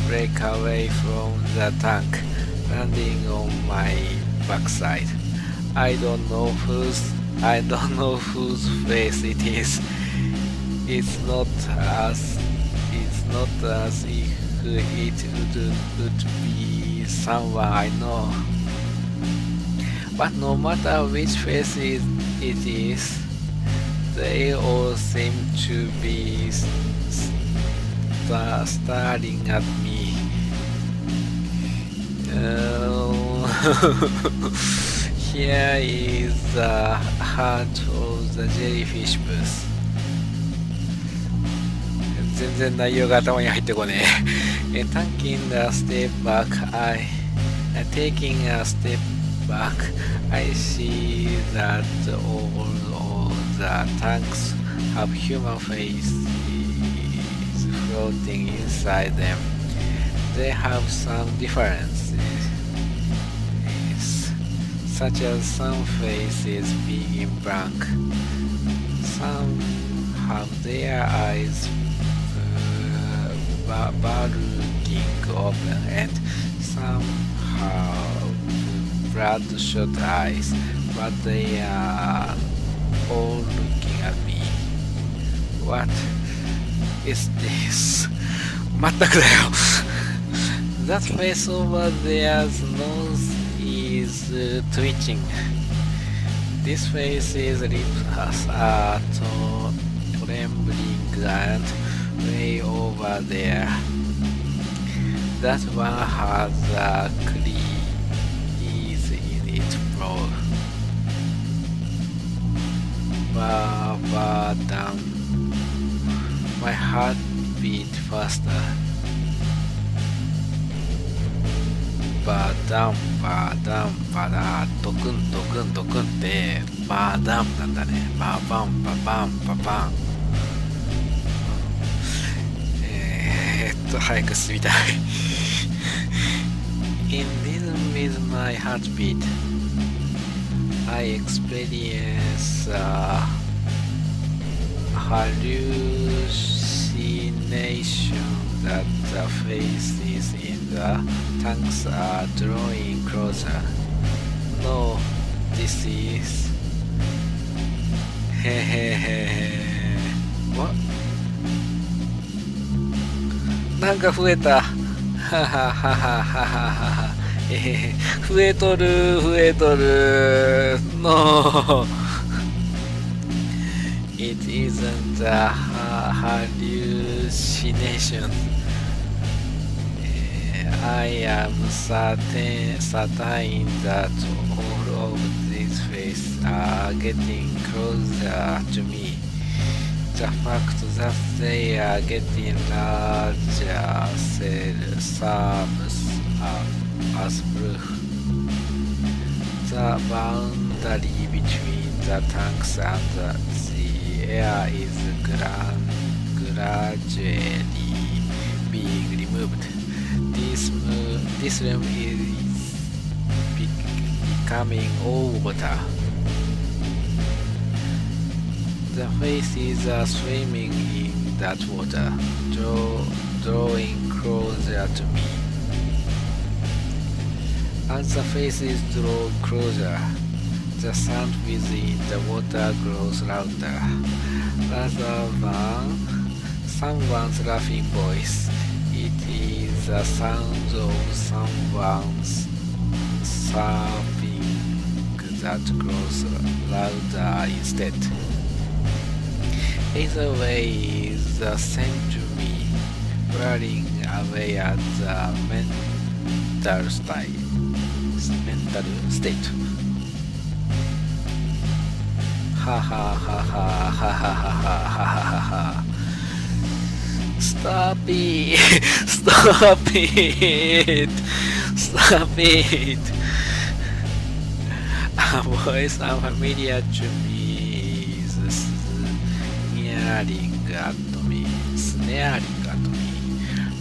break away from the tank, landing on my backside. I don't know whose face it is. It's not as if it would be someone I know. But no matter which face it is, they all seem to be staring at me. Here is the heart of the jellyfish booth. 全然内容が頭に入ってこねえ。Taking a step back, taking a step back, I see that all of the tanks have human faces floating inside them. They have some differences, such as some faces being blank, some have their eyes bulging open, and some have bloodshot eyes, but they are all looking at me. What is this? 全くだよ。That face over there's nose is twitching. This face's lips are trembling and way over there. That one has a crease in its brow. Down. My heart beat faster. Down,ドクンドクンドクンってバーダンなんだね。バーバンババンババン。早く進みたい。In rhythm with my heartbeat, I experience a hallucination that the faces in the tanks are drawing closer. No, this is... What? なんか増えた。はははははは。増えとる、増えとる。No. It isn't a hallucination. I am certain that all of these faces are getting closer to me. The fact that they are getting larger serves as proof. The boundary between the tanks and the air is gradually being removed. This room is becoming all water. The faces are swimming in that water, drawing closer to me. As the faces draw closer, the sound within the water grows louder. Rather than someone's laughing voice, it is the sound of someone's sobbing that grows louder instead. Either way is the same to me, wearing away at the mental state. Ha ha ha ha ha ha ha ha ha ha. Stop it! Stop it! Stop it! A voice unfamiliar to me is snaring at me.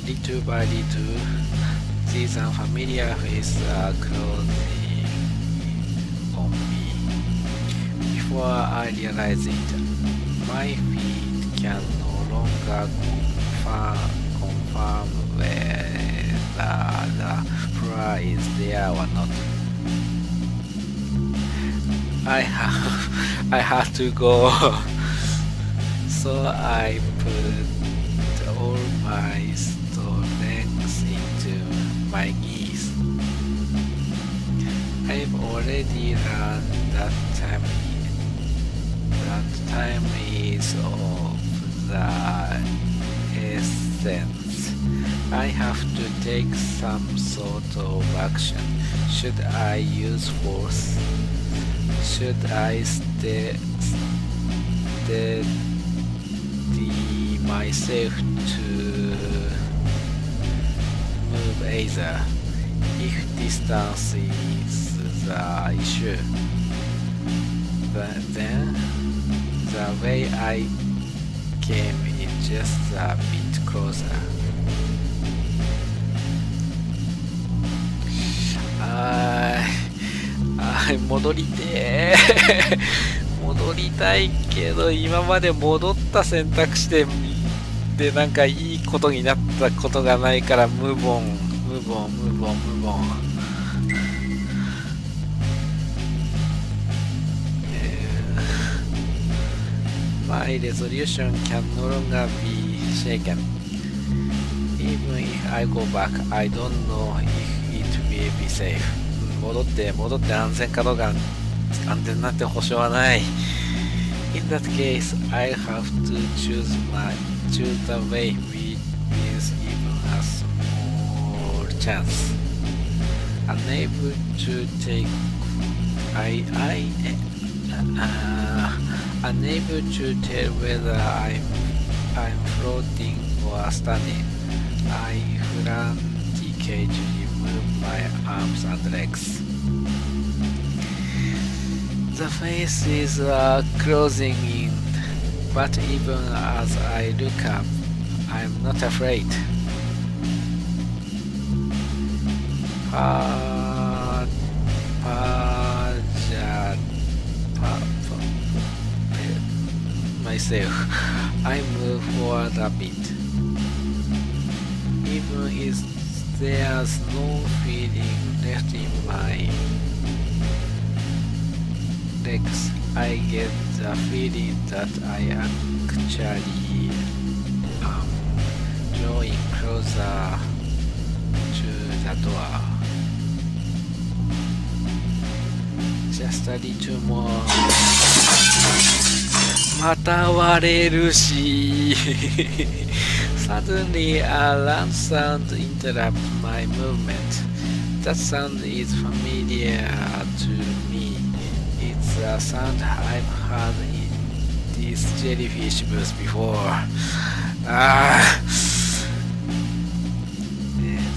Little by little, these unfamiliar faces are closing on me. Before I realize it, my feet can no longer confirm whether the floor is there or not. I have to go. So I put all my strength into my knees. I've already learned that time is of the essence. I have to take some sort of action. Should I use force? Should I steady myself to move either? If distance is the issue, then the way I came is just a bit closer. 戻りてー戻りたいけど、今まで戻った選択肢でなんかいいことになったことがないから、無言。My resolution can no longer be shaken. Even if I go back, I don't know if it will be safe. 戻って安全かどうか、安全なんて保証はない。In that case, I have to choose the way with even a small chance. Unable to take unable to tell whether I'm floating or standing. I frantically move my arms and legs. The faces are closing in, but even as I look up, I'm not afraid. Myself, I move forward a bit. Even if there's no feeling left in my legs, I get the feeling that I actually am drawing closer to the door. Just a little more. また割れるしSuddenly a loud sound interrupts my movement. That sound is familiar to me. It's a sound I've heard in this jellyfish booth before.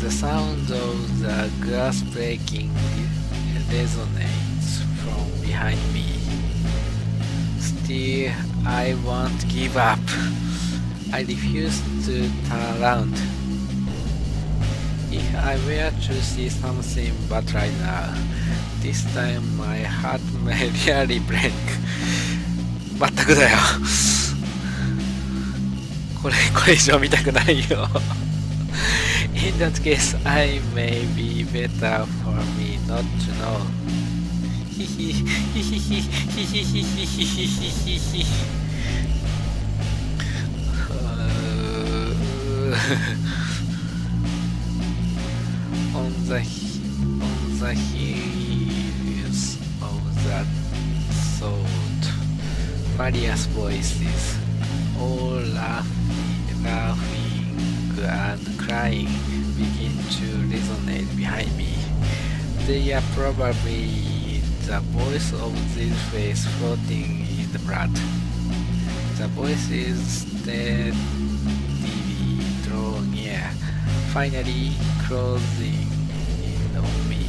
The sound of the glass breaking resonates from behind me. Still, I won't give up. I refuse to turn around. If I were to see something but right now, this time my heart may really break. 全くだよ。これ以上見たくないよ。In that case, I may be better for me not to know. On the heels of that thought, various voices, all laughing and crying, begin to resonate behind me. They are probably the voice of this face floating in the blood. The voices steadily draw near, finally closing in on me.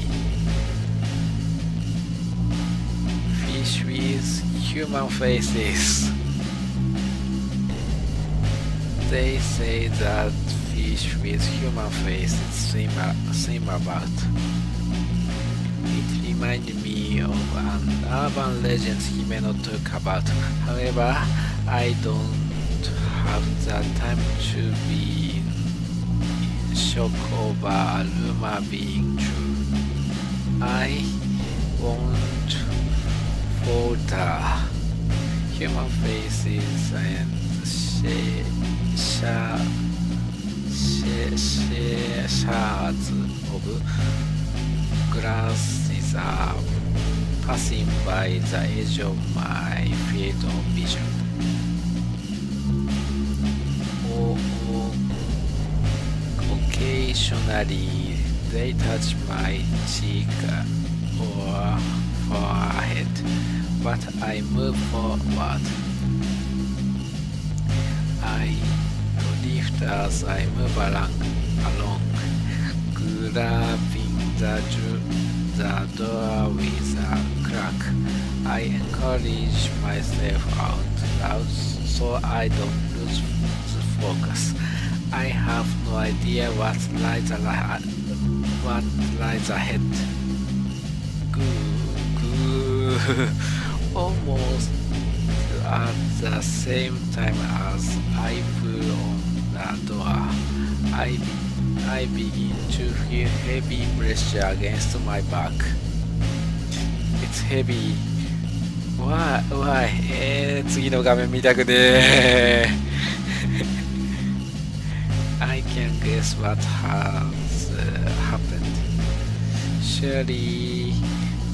Fish with human faces. They say that fish with human faces swim about. It reminded me of an urban legend Himeno talked about. However, I don't have the time to be in shock over a rumor being true. I won't falter. Human faces and shards of glasses are passing by the edge of my field of vision. Occasionally they touch my cheek or forehead. but I move forward. I lift as I move along, grabbing the door with a crack. I encourage myself out loud so I don't lose the focus. I have no idea what lies ahead. Almost at the same time as I pull on the door, I begin to feel heavy pressure against my back. It's heavy. Why? 次の画面見たくねー。I can guess what has happened. Surely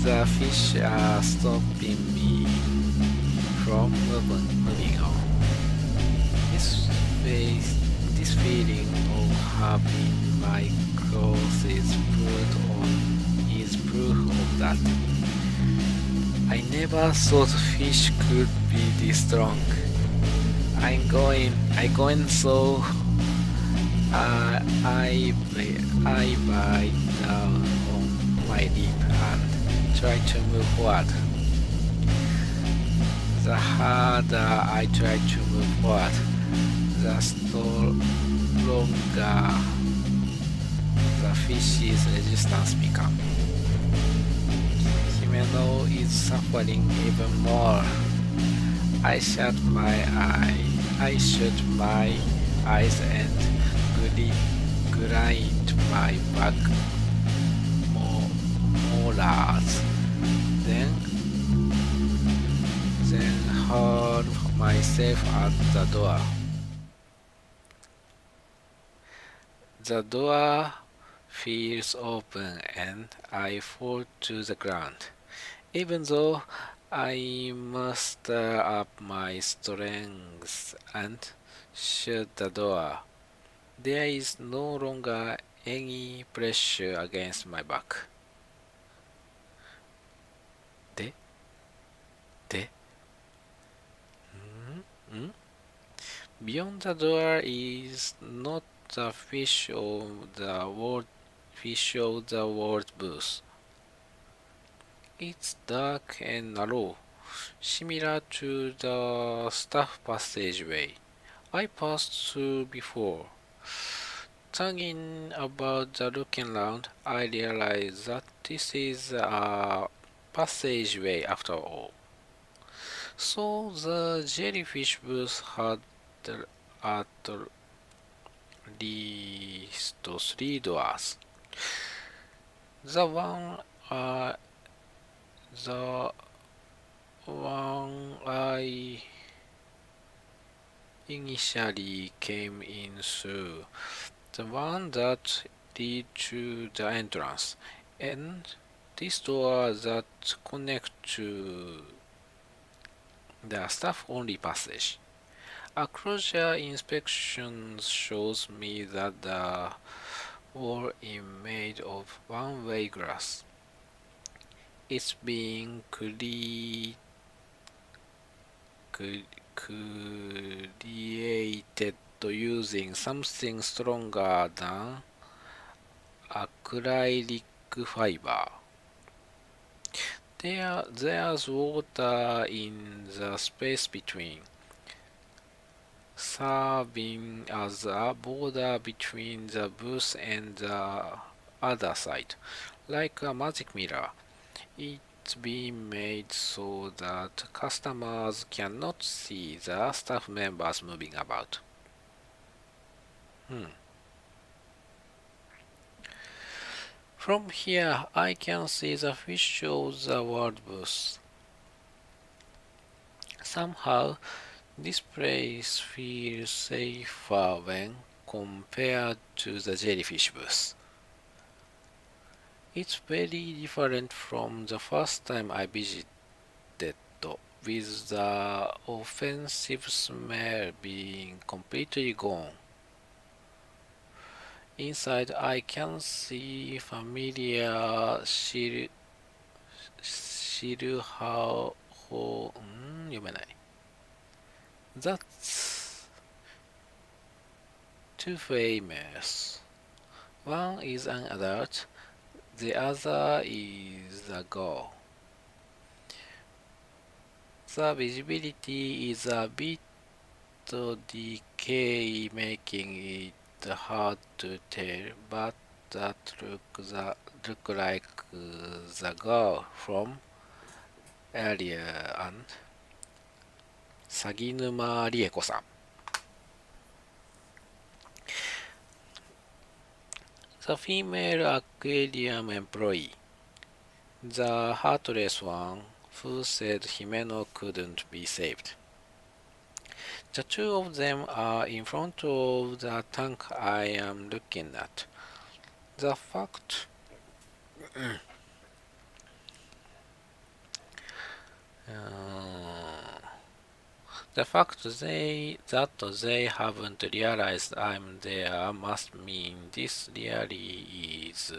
the fish are stopping me from moving on. This feeling of having my clothes put on is proof of that. I never thought fish could be this strong. I'm going so I bite down on my lip and try to move forward. The harder I try to move forward, the stronger the fish's resistance becomes. Himeno is suffering even more. I shut my eyes and grind my back molars. Then hurl myself at the door. The door feels open and I fall to the ground. Even though I muster up my strength and shut the door, there is no longer any pressure against my back. で Beyond the door is not the fish of the world booth. It's dark and narrow, similar to the staff passageway I passed through before. Turning about and looking around, I realize that this is a passageway after all. So the jellyfish booth had at least 3 doors. The one I initially came in through, the one that lead to the entrance, and this door that connect to the staff-only passage. A closer inspection shows me that the wall is made of one-way glass. It's being created using something stronger than acrylic fiber. There's water in the space between, serving as a border between the booth and the other side, like a magic mirror. It's been made so that customers cannot see the staff members moving about. From here, I can see the fish of the world booth. Somehow, this place feels safer when compared to the jellyfish booth. It's very different from the first time I visited, with the offensive smell being completely gone. Inside, I can see familiar silhouettes for 読めない。That's too famous. One is an adult, the other is a girl. The visibility is a bit decay, making it hard to tell, but that look like the girl from earlier and 鷺沼理恵子さん。The female aquarium employee, the heartless one who said Himeno couldn't be saved. The two of them are in front of the tank I am looking at. The fact The fact that they haven't realized I'm there must mean this really is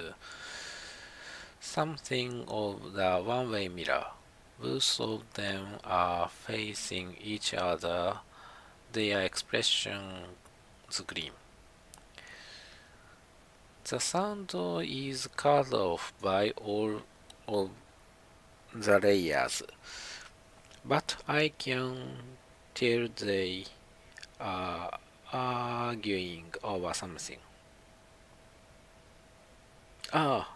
something of the one-way mirror. Both of them are facing each other, their expressions grim. The sound is cut off by all of the layers, but I can tell they are arguing over something. At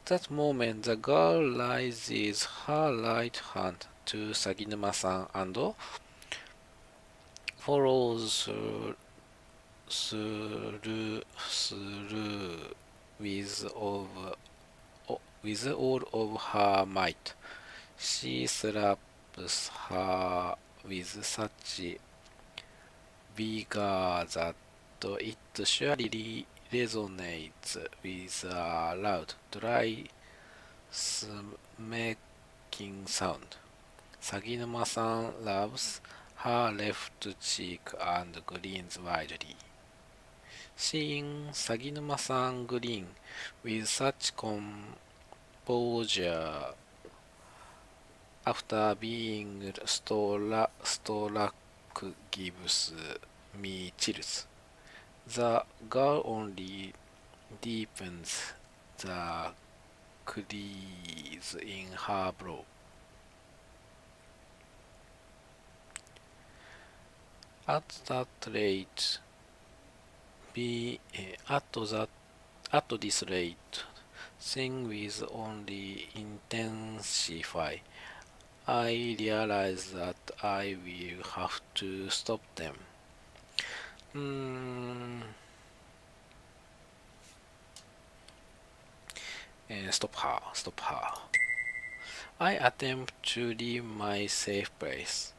that moment, the girl raises her right hand to Saginuma-san and follows through with all of her might. She slaps her with such vigor that it surely resonates with a loud, dry, smacking sound. Saginuma-san rubs her left cheek and grins widely. Seeing Saginuma-san grin with such composure after being struck gives me chills. The girl only deepens the crease in her brow. At this rate, things will only intensify. I realize that I will have to stop them. Stop her. I attempt to leave my safe place,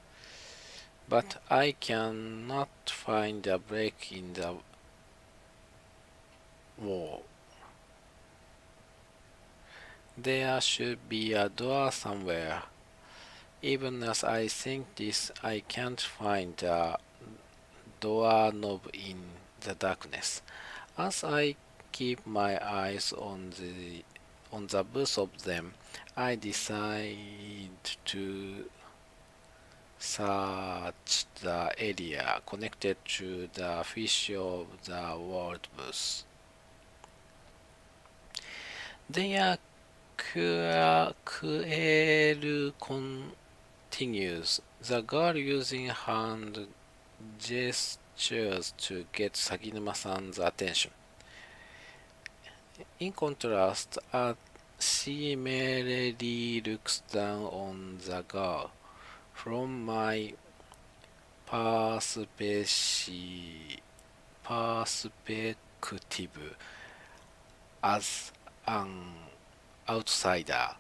but I cannot find a break in the wall. There should be a door somewhere. Even as I think this, I can't find the doorknob in the darkness. As I keep my eyes on the both of them, I decide to search the area connected to the Fish of the World booth. Their query continues, the girl using hand gestures to get Saginuma-san's attention. In contrast, she merely looks down on the girl. From my perspective as an outsider,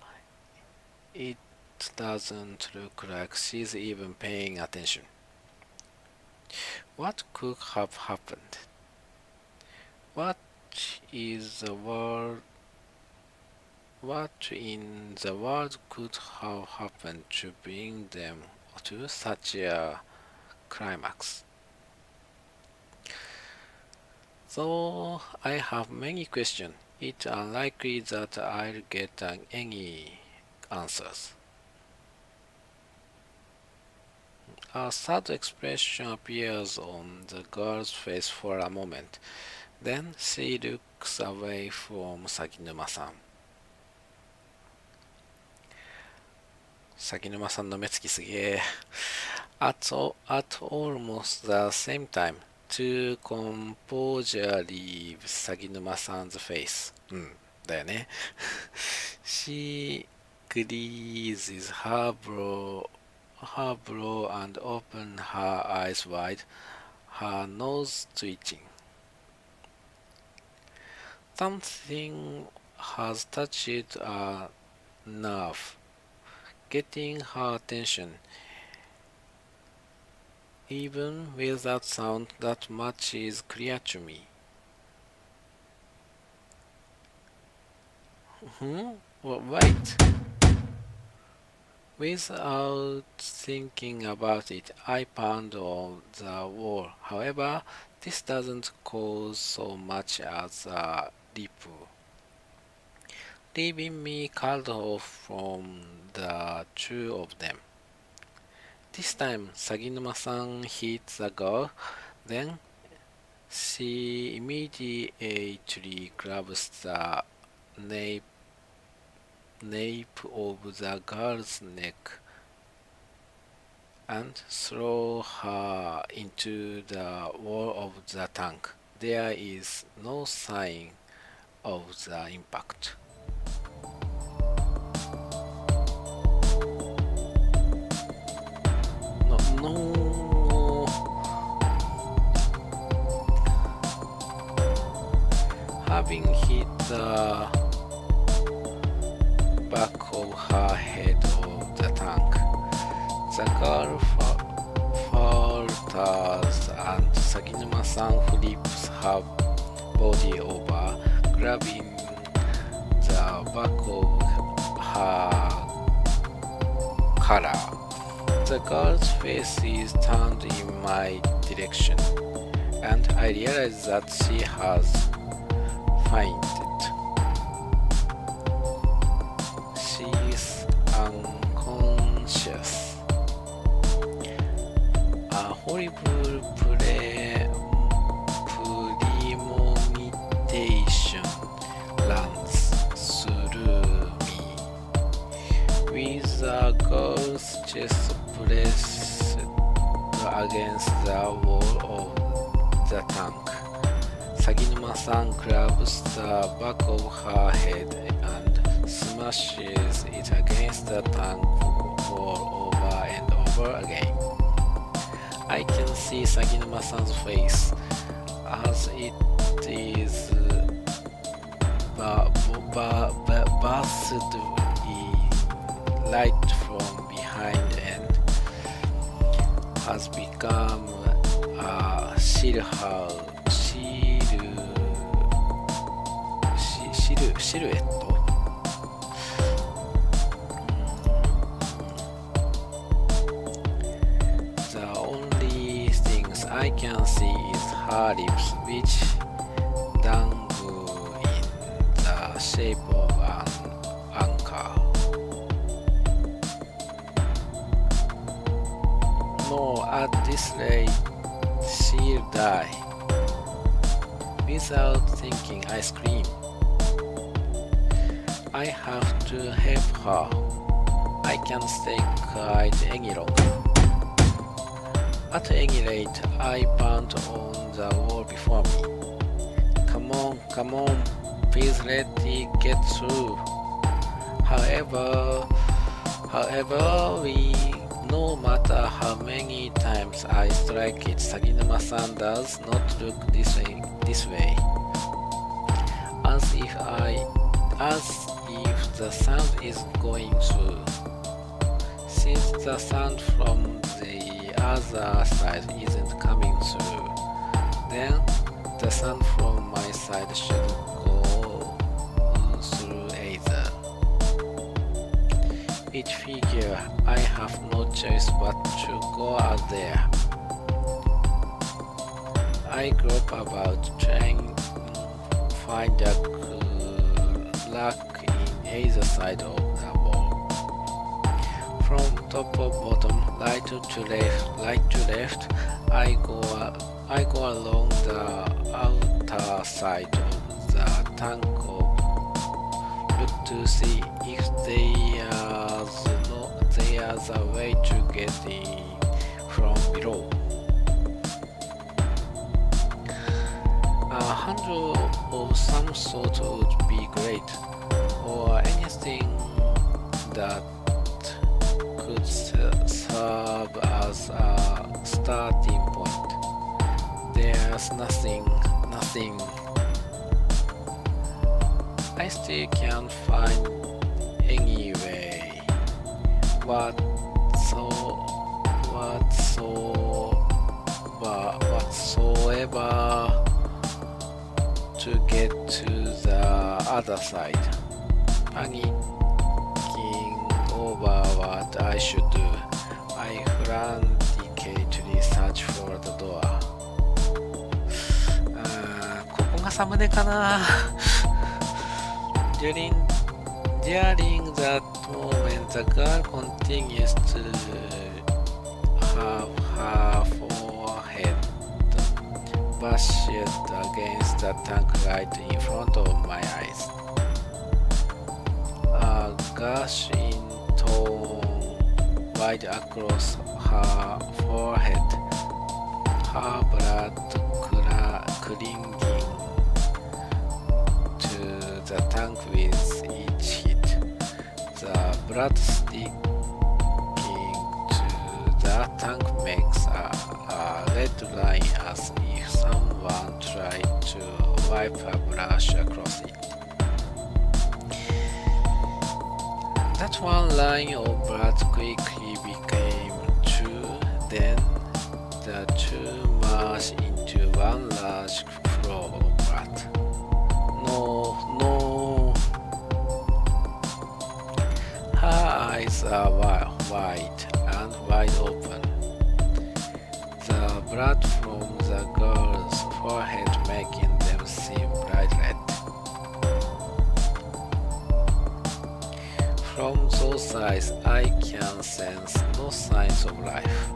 it doesn't look like she's even paying attention. What could have happened? What in the world could have happened to bring them to such a climax? Though I have many questions, it's unlikely that I'll get any answers. A sad expression appears on the girl's face for a moment. Then she looks away from 鷺沼さん。鷺沼さんの目つきすげえ。At almost the same time, to composure leaves 鷺沼さん 's face. うん、だよね。She greases her brow and opens her eyes wide, her nose twitching. Something has touched a nerve, getting her attention, even without sound. That much is clear to me. Wait. Without thinking about it, I pound on the wall. However, this doesn't cause so much as a ripple, leaving me cut off from the two of them. This time, 鷺沼さん hits the girl, then she immediately grabs the nape of the girl's neck and throws her into the wall of the tank. There is no sign of the impact. No. Having hit the back of her head of the tank, the girl falters and 鷺沼さん flips her body over, grabbing the back of her collar. The girl's face is turned in my direction, and I realize that she has fainted. She is unconscious. A horrible premonition runs through me, with the girl's chest pressed against the wall of the tank. 鷺沼さん grabs the back of her head and smashes it against the tank wall over and over again. I can see 鷺沼さん 's face as it is burst in light from behind and has become a silhouette. The only things I can see is her lips, which dangle in the shape of an anchor. No, at this rate, she'll die. Without thinking, I scream. I have to help her. I can't stay quiet any longer. At any rate, I pound on the wall before me. Come on, please let it get through. However, no matter how many times I strike it, 鷺沼さん does not look this way. As if the sound is going through. Since the sound from the other side isn't coming through, then the sound from my side shouldn't go through either. It figures I have no choice but to go out there. I grope about trying to find a crack in either side of the wall. From top or bottom, right to left, right to left. I go along the outer side of the tank. Look to see if there's a way to get in from below. A handle of some sort would be great, or anything that could serve as a starting point. There's nothing. I still can't find any way whatsoever to get to the other side. Panicking over what I should do, I frantically search for the door. ここがサムネかな。During that moment, the girl continues to have her forehead bashed against the tank right in front of my eyes. A gash in tone wide across her forehead, her blood clinging to the tank with each hit. The blood sticking to the tank makes a red line as if someone tried to wipe a brush across it. That one line of blood quickly became two, then the two merged into one large flow of blood. No. Her eyes are wide and wide open. The blood from the girl's forehead making them seem bright red. From those eyes, I can sense no signs of life.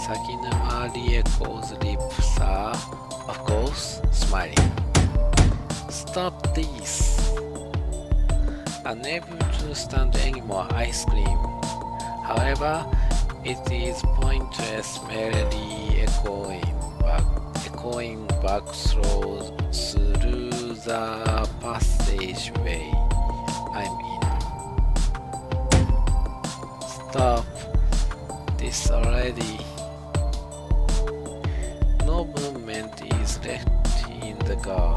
Saginuma Rieko's lips are, of course, smiling. Stop this! Unable to stand anymore, I scream. However, it is pointless merely echoing back through the passageway I'm in. Stop this already. No movement is left in the car,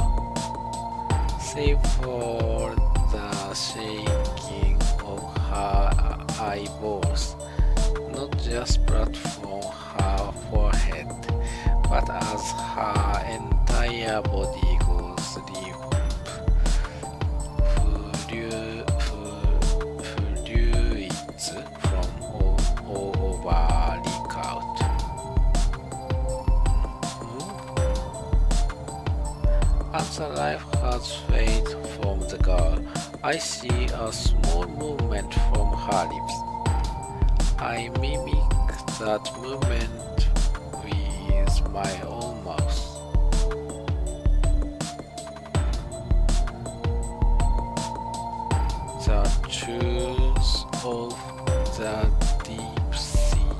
save for the shaking of her eyeballs, not just blood from her forehead, but as her entire body goes limp, fluids from all over leak out. As the life has faded from the girl, I see a small movement from her lips. I mimic that movement with my own mouth. The truth of the deep sea.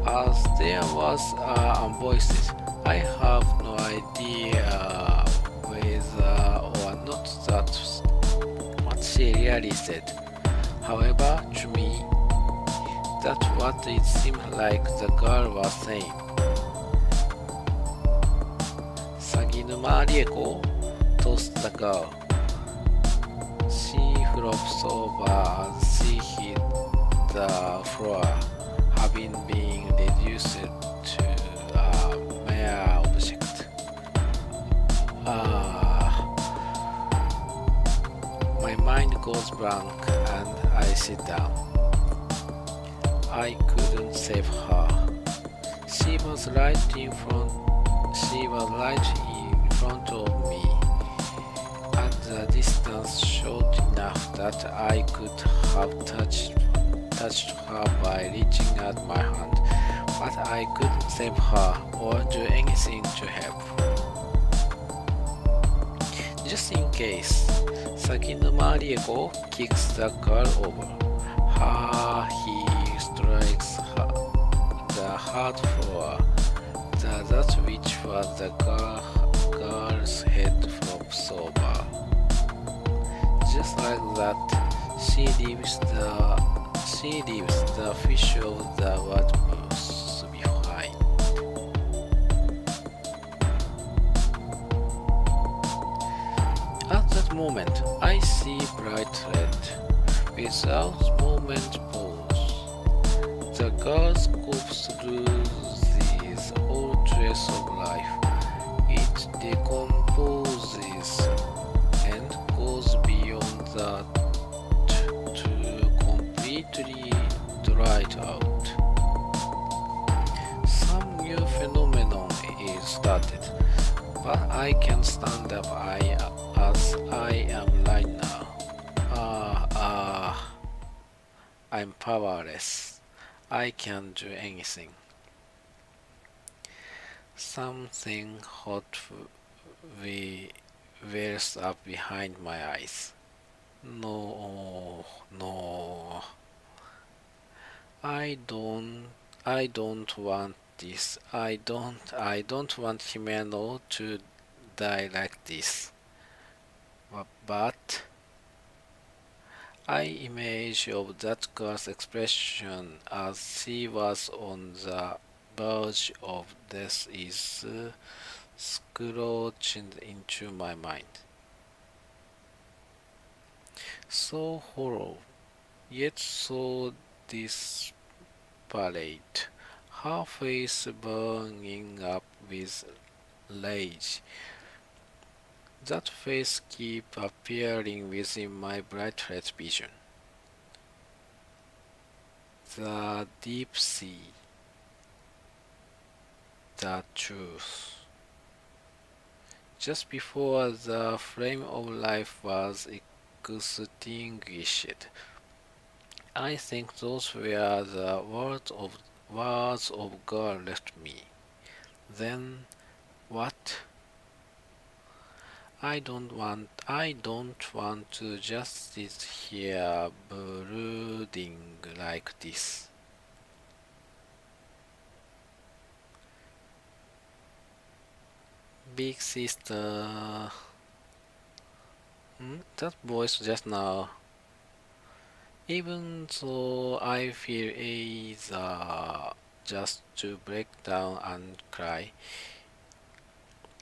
As there was voices, I have no idea whether or not that's what she really said. However, to me, that's what it seemed like the girl was saying. Saginuma Rieko tossed the girl. She flops over as she hit the floor, having been reduced to a mere object. My mind goes blank and I sit down. I couldn't save her. She was right in front of me, at the distance short that I could have touched her by reaching out my hand, but I couldn't save her or do anything to help. Just in case, Sakinuma Rieko kicks the girl over. He strikes the hard floor. That which was the girl's head flops over. Just like that, she leaves the fish of the watercourse behind. At that moment, I see bright red. Without moment pause, the girl's corpse loses all trace of life. It decomposes and goes beyond that to completely dried out. Some new phenomenon is started, but I can stand up as I am right now. I'm powerless. I can't do anything. Something hot wells up behind my eyes. No. I don't want this. I don't want Himeno to die like this. But I image of that girl's expression as she was on the verge of death is scratched into my mind. So hollow, yet so disparate, her face burning up with rage. That face keeps appearing within my bright red vision. The deep sea, the truth. Just before the flame of life was extinguished, I think those were the words of God left me. Then what? I don't want to just sit here brooding like this. Big sister. That voice just now. Even though I feel either just to break down and cry,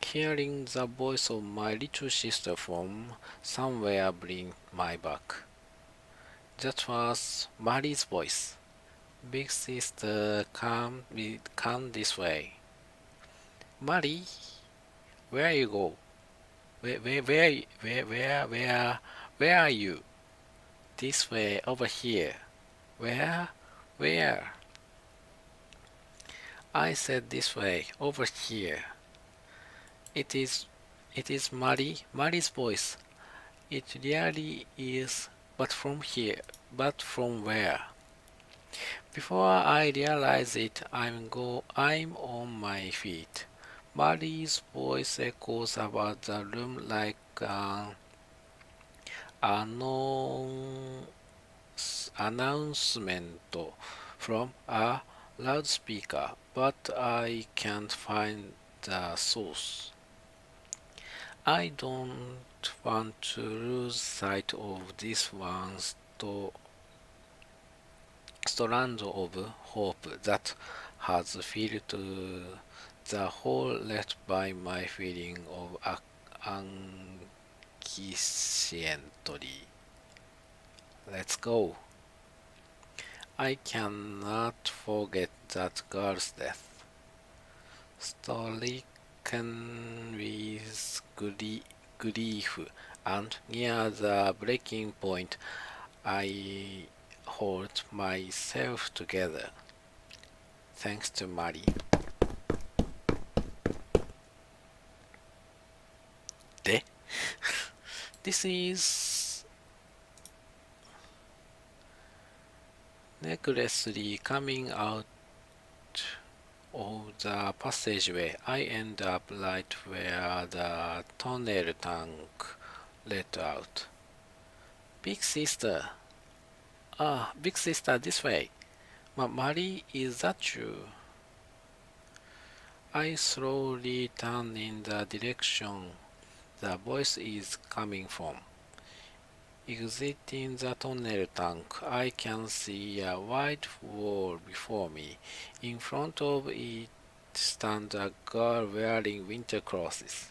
hearing the voice of my little sister from somewhere bring my back. That was Mary's voice. Big sister, come this way. Mary, where you go? Where are you? This way, over here. Where? I said this way, over here. It is Mary's voice. It really is, but from here, but from where? Before I realize it, I'm on my feet. Mary's voice echoes about the room like an announcement from a loudspeaker, but I can't find the source. I don't want to lose sight of this one strand of hope that has filled the hole left by my feeling of anxiety. Let's go. I cannot forget that girl's death. Stricken with grief and near the breaking point, I hold myself together. Thanks to Mary. で This is Necessarily coming out of the passageway, I end up right where the tunnel tank let out. Big sister. Ah, big sister, this way. Marie, is that you? I slowly turn in the direction the voice is coming from. Exiting the tunnel tank, I can see a white wall before me. In front of it stands a girl wearing winter clothes.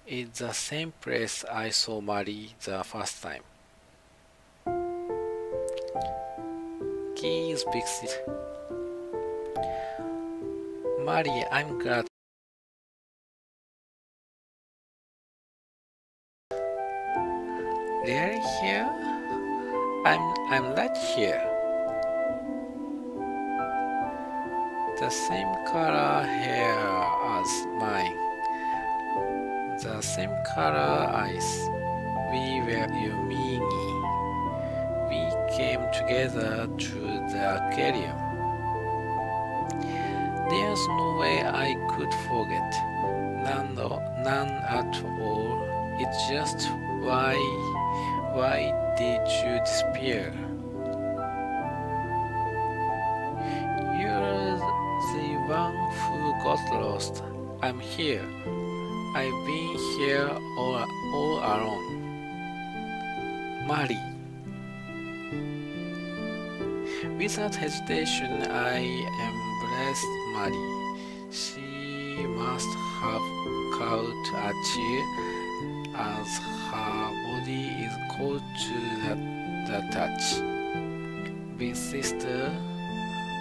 It's the same place I saw Marie the first time. Keys big sister. Marie, I'm glad. Really here? I'm right here. The same color hair as mine. The same color eyes. We were Yumini. We came together to the aquarium. There's no way I could forget. None at all. It's just why did you disappear? You're the one who got lost. I'm here. I've been here all along. Marie. Without hesitation, I embraced Marie. She must have caught a chill as her body is cold to the touch. Big sister,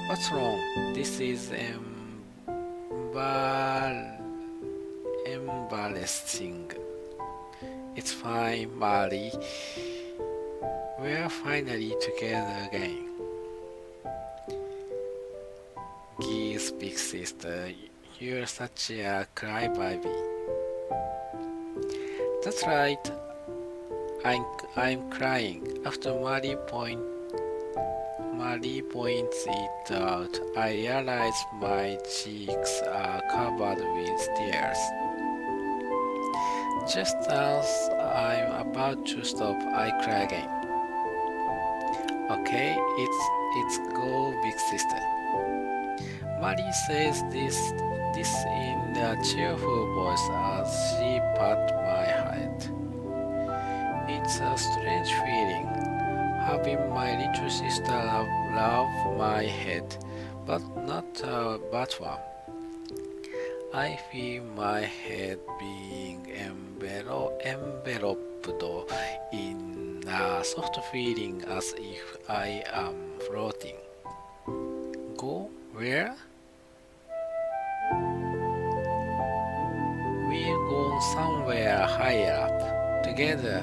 what's wrong? This is embarrassing. It's fine, Marie. We're finally together again. Geese, big sister, you're such a crybaby. That's right. I'm crying. After Marie points it out, I realize my cheeks are covered with tears. Just as I'm about to stop, I cry again. Okay, it's go, big sister. Marie says this in a cheerful voice as she pats my head. It's a strange feeling, having my little sister love my head, but not a bad one. I feel my head being enveloped in a soft feeling as if I am floating. Go where? We're going somewhere higher up, together,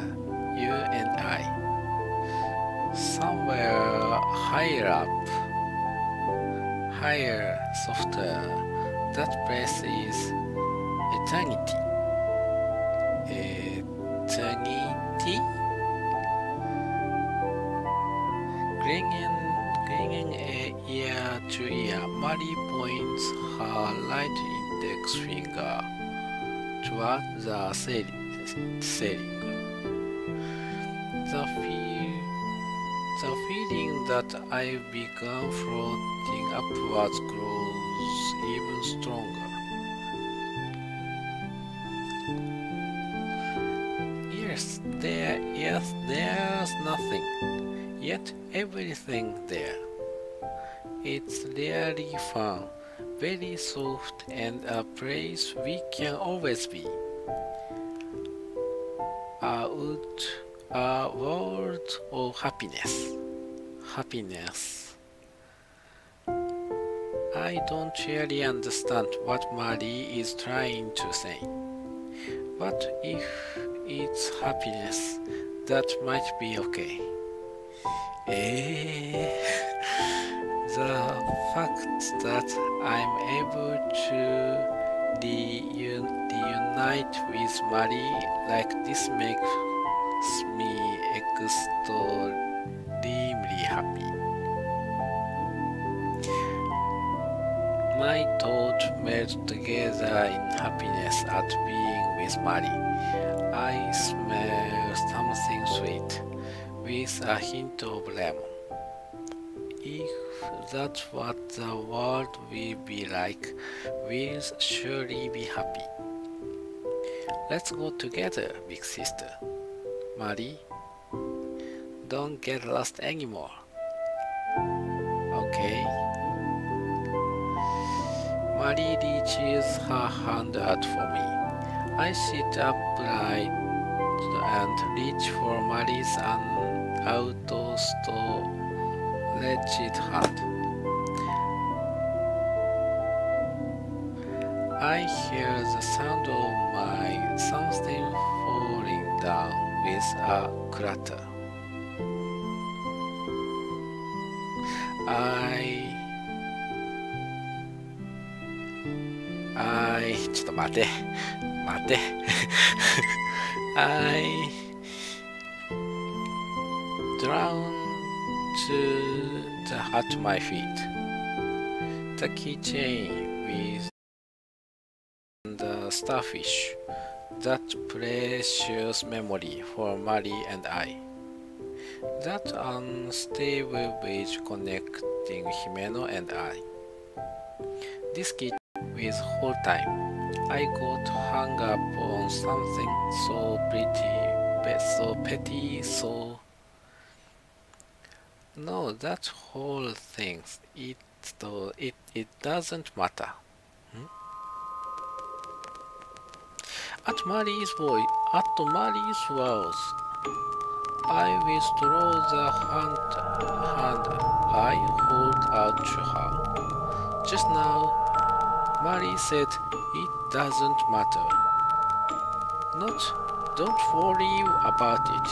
you and I. Somewhere higher up, higher, softer. That place is eternity. Eternity? Grinning ear to ear, Marie points her right index finger toward the ceiling. The feeling that I've begun floating upwards grows even stronger. There's nothing, yet everything there. It's really fun, very soft, and a place we can always be. A world of happiness. I don't really understand what Marie is trying to say. But if it's happiness, that might be okay. The fact that I'm able to reunite with Marie like this makes me extremely happy. My thoughts melt together in happiness at being with Mary. I smell something sweet, with a hint of lemon. If that's what the world will be like, we'll surely be happy. Let's go together, big sister. Mary, don't get lost anymore. Okay. Mary reaches her hand out for me. I sit upright and reach for Mary's outstretched hand. I hear the sound of my something falling down with a clatter.ちょっと待て。I drown at my feet. The keychain with the starfish. That precious memory for Mary and I. That unstable bridge connecting Himeno and I. This key with whole time. I got hung up on something so pretty, so petty, so... No, that whole thing, it doesn't matter. At Mary's words, I withdraw the hand I hold out to her. Just now, Mary said it doesn't matter. Not, don't worry about it,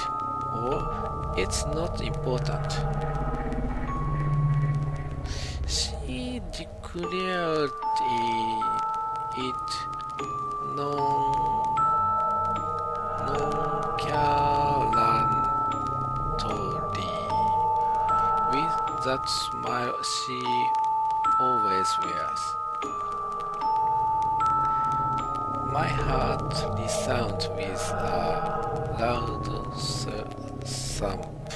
or it's not important. She declared it nonchalantly, with that smile she always wears. My heart resounds with a loud thump.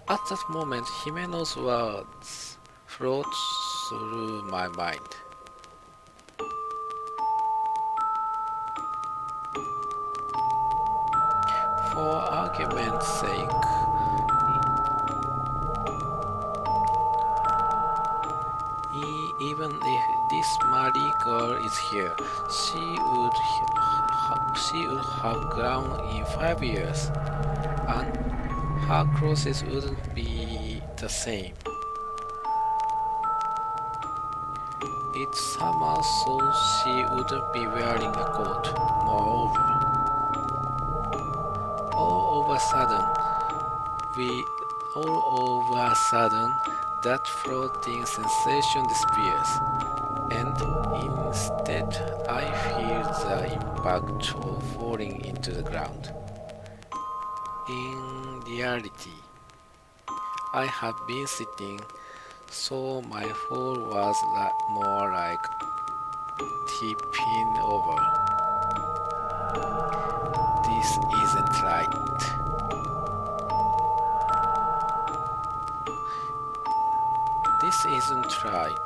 At that moment, Himeno's words float through my mind. For argument's sake, even if this Mary girl is here, she would have grown in 5 years, and her clothes wouldn't be the same. It's summer, so she wouldn't be wearing a coat. Moreover, all of a sudden, that floating sensation disappears, and instead I feel the impact of falling into the ground. In reality, I have been sitting, so my fall was more like tipping over. This isn't right. This isn't right.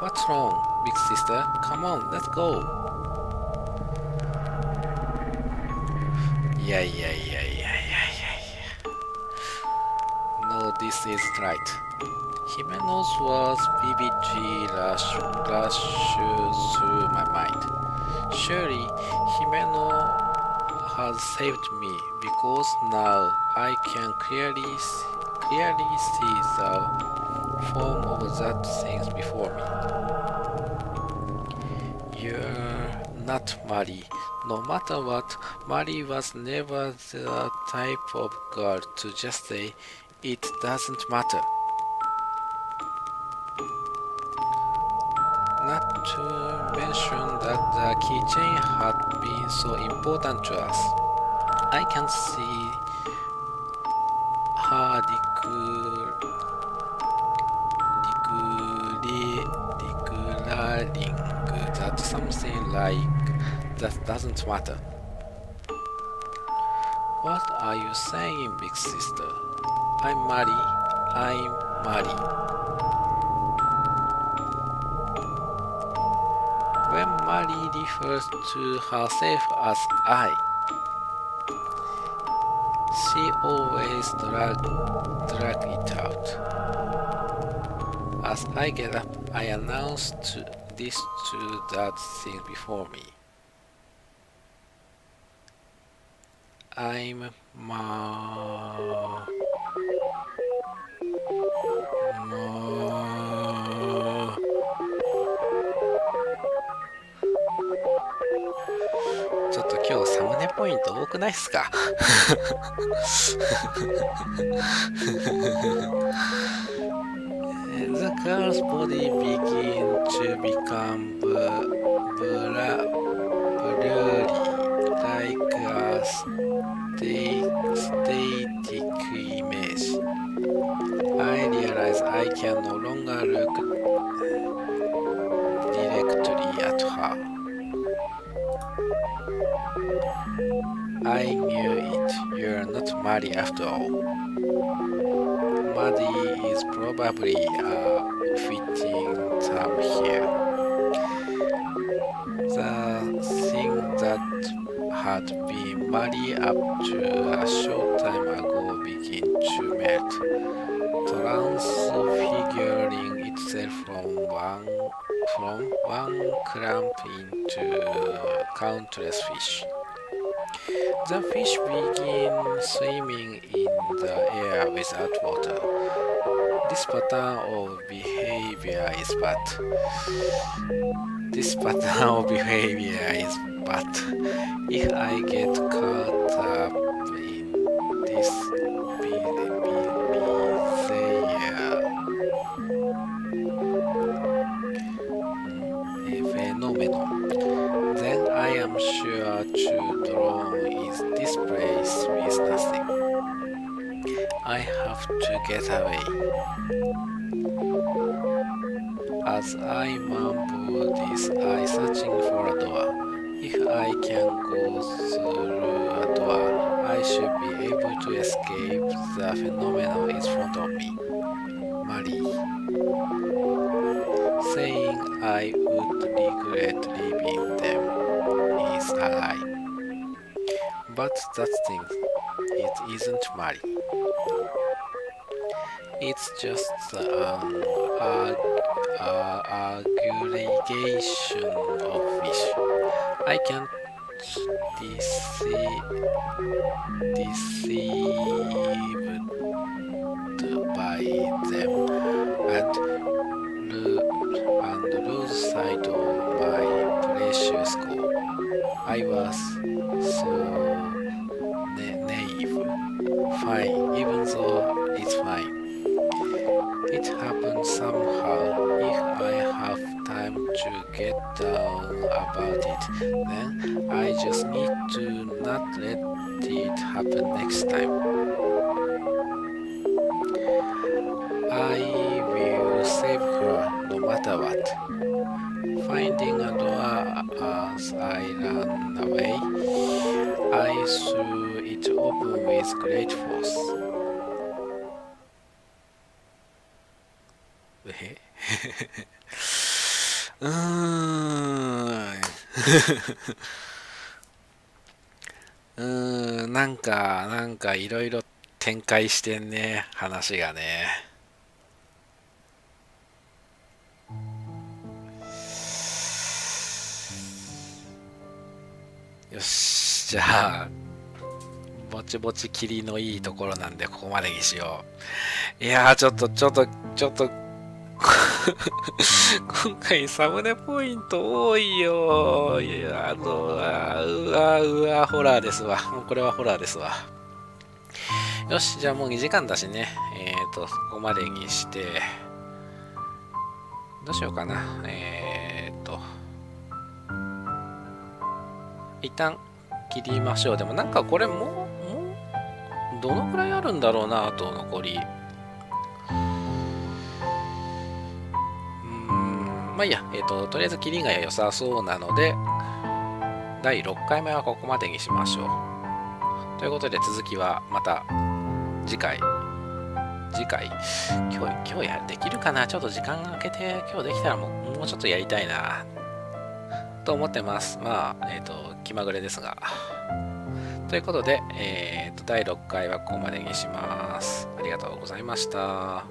What's wrong, big sister? Come on, let's go. Yeah. No, this isn't right. Himeno's words vividly rush through my mind. Surely, Himeno has saved me, because now I can clearly see the form of that thing before me. You're not Mary. No matter what, Mary was never the type of girl to just say, it doesn't matter. Not to mention that the keychain had been so important to us. I can see declaring that something like that doesn't matter. What are you saying, big sister? I'm Mary. When Mary refers to herself as I, she always drag it out. As I get up, I announce this to that thing before me. I'mちょっと今日サムネポイント多くないっすかThe girl's body begins to become blurry, like a static image. I realize I can no longer look directly at her. I knew it. You're not Mary after all. Muddy is probably a fitting term here. The thing that had been muddy up to a short time ago began to melt, transfiguring itself from one clump into countless fish. The fish begin swimming in the air without water. This pattern of behavior is bad. If I get caught up in this phenomenon, then I am sure to drown in this place with nothing. I have to get away. As I mumble this, I searching for a door. If I can go through a door, I should be able to escape the phenomenon in front of me. Mary, saying I would regret leaving them is a lie. But that thing, it isn't Mary. It's just an aggregation of fish. I can't deceived by them and lose sight of my precious goal. I was so naive. Fine, even though it's fine. It happens somehow. If I have time to get down about it, then I just need to not let it happen next time. I will save her no matter what. Finding a door as I ran away, I threw it open with great force.なんかいろいろ展開してんね、話がね。よし、じゃあぼちぼち霧のいいところなんでここまでにしよう。いやーちょっと今回サムネポイント多いよ。いやホラーですわ。もうこれはホラーですわ。よし、じゃあもう2時間だしね。ここまでにして、どうしようかな。一旦切りましょう。でもなんかこれもうどのくらいあるんだろうな、あと残り。まあいいや、とりあえずキリが良さそうなので、第6回目はここまでにしましょう。ということで続きはまた次回。今日できるかな。ちょっと時間空けて今日できたらもうちょっとやりたいなと思ってます。まあ、気まぐれですが。ということで、第6回はここまでにします。ありがとうございました。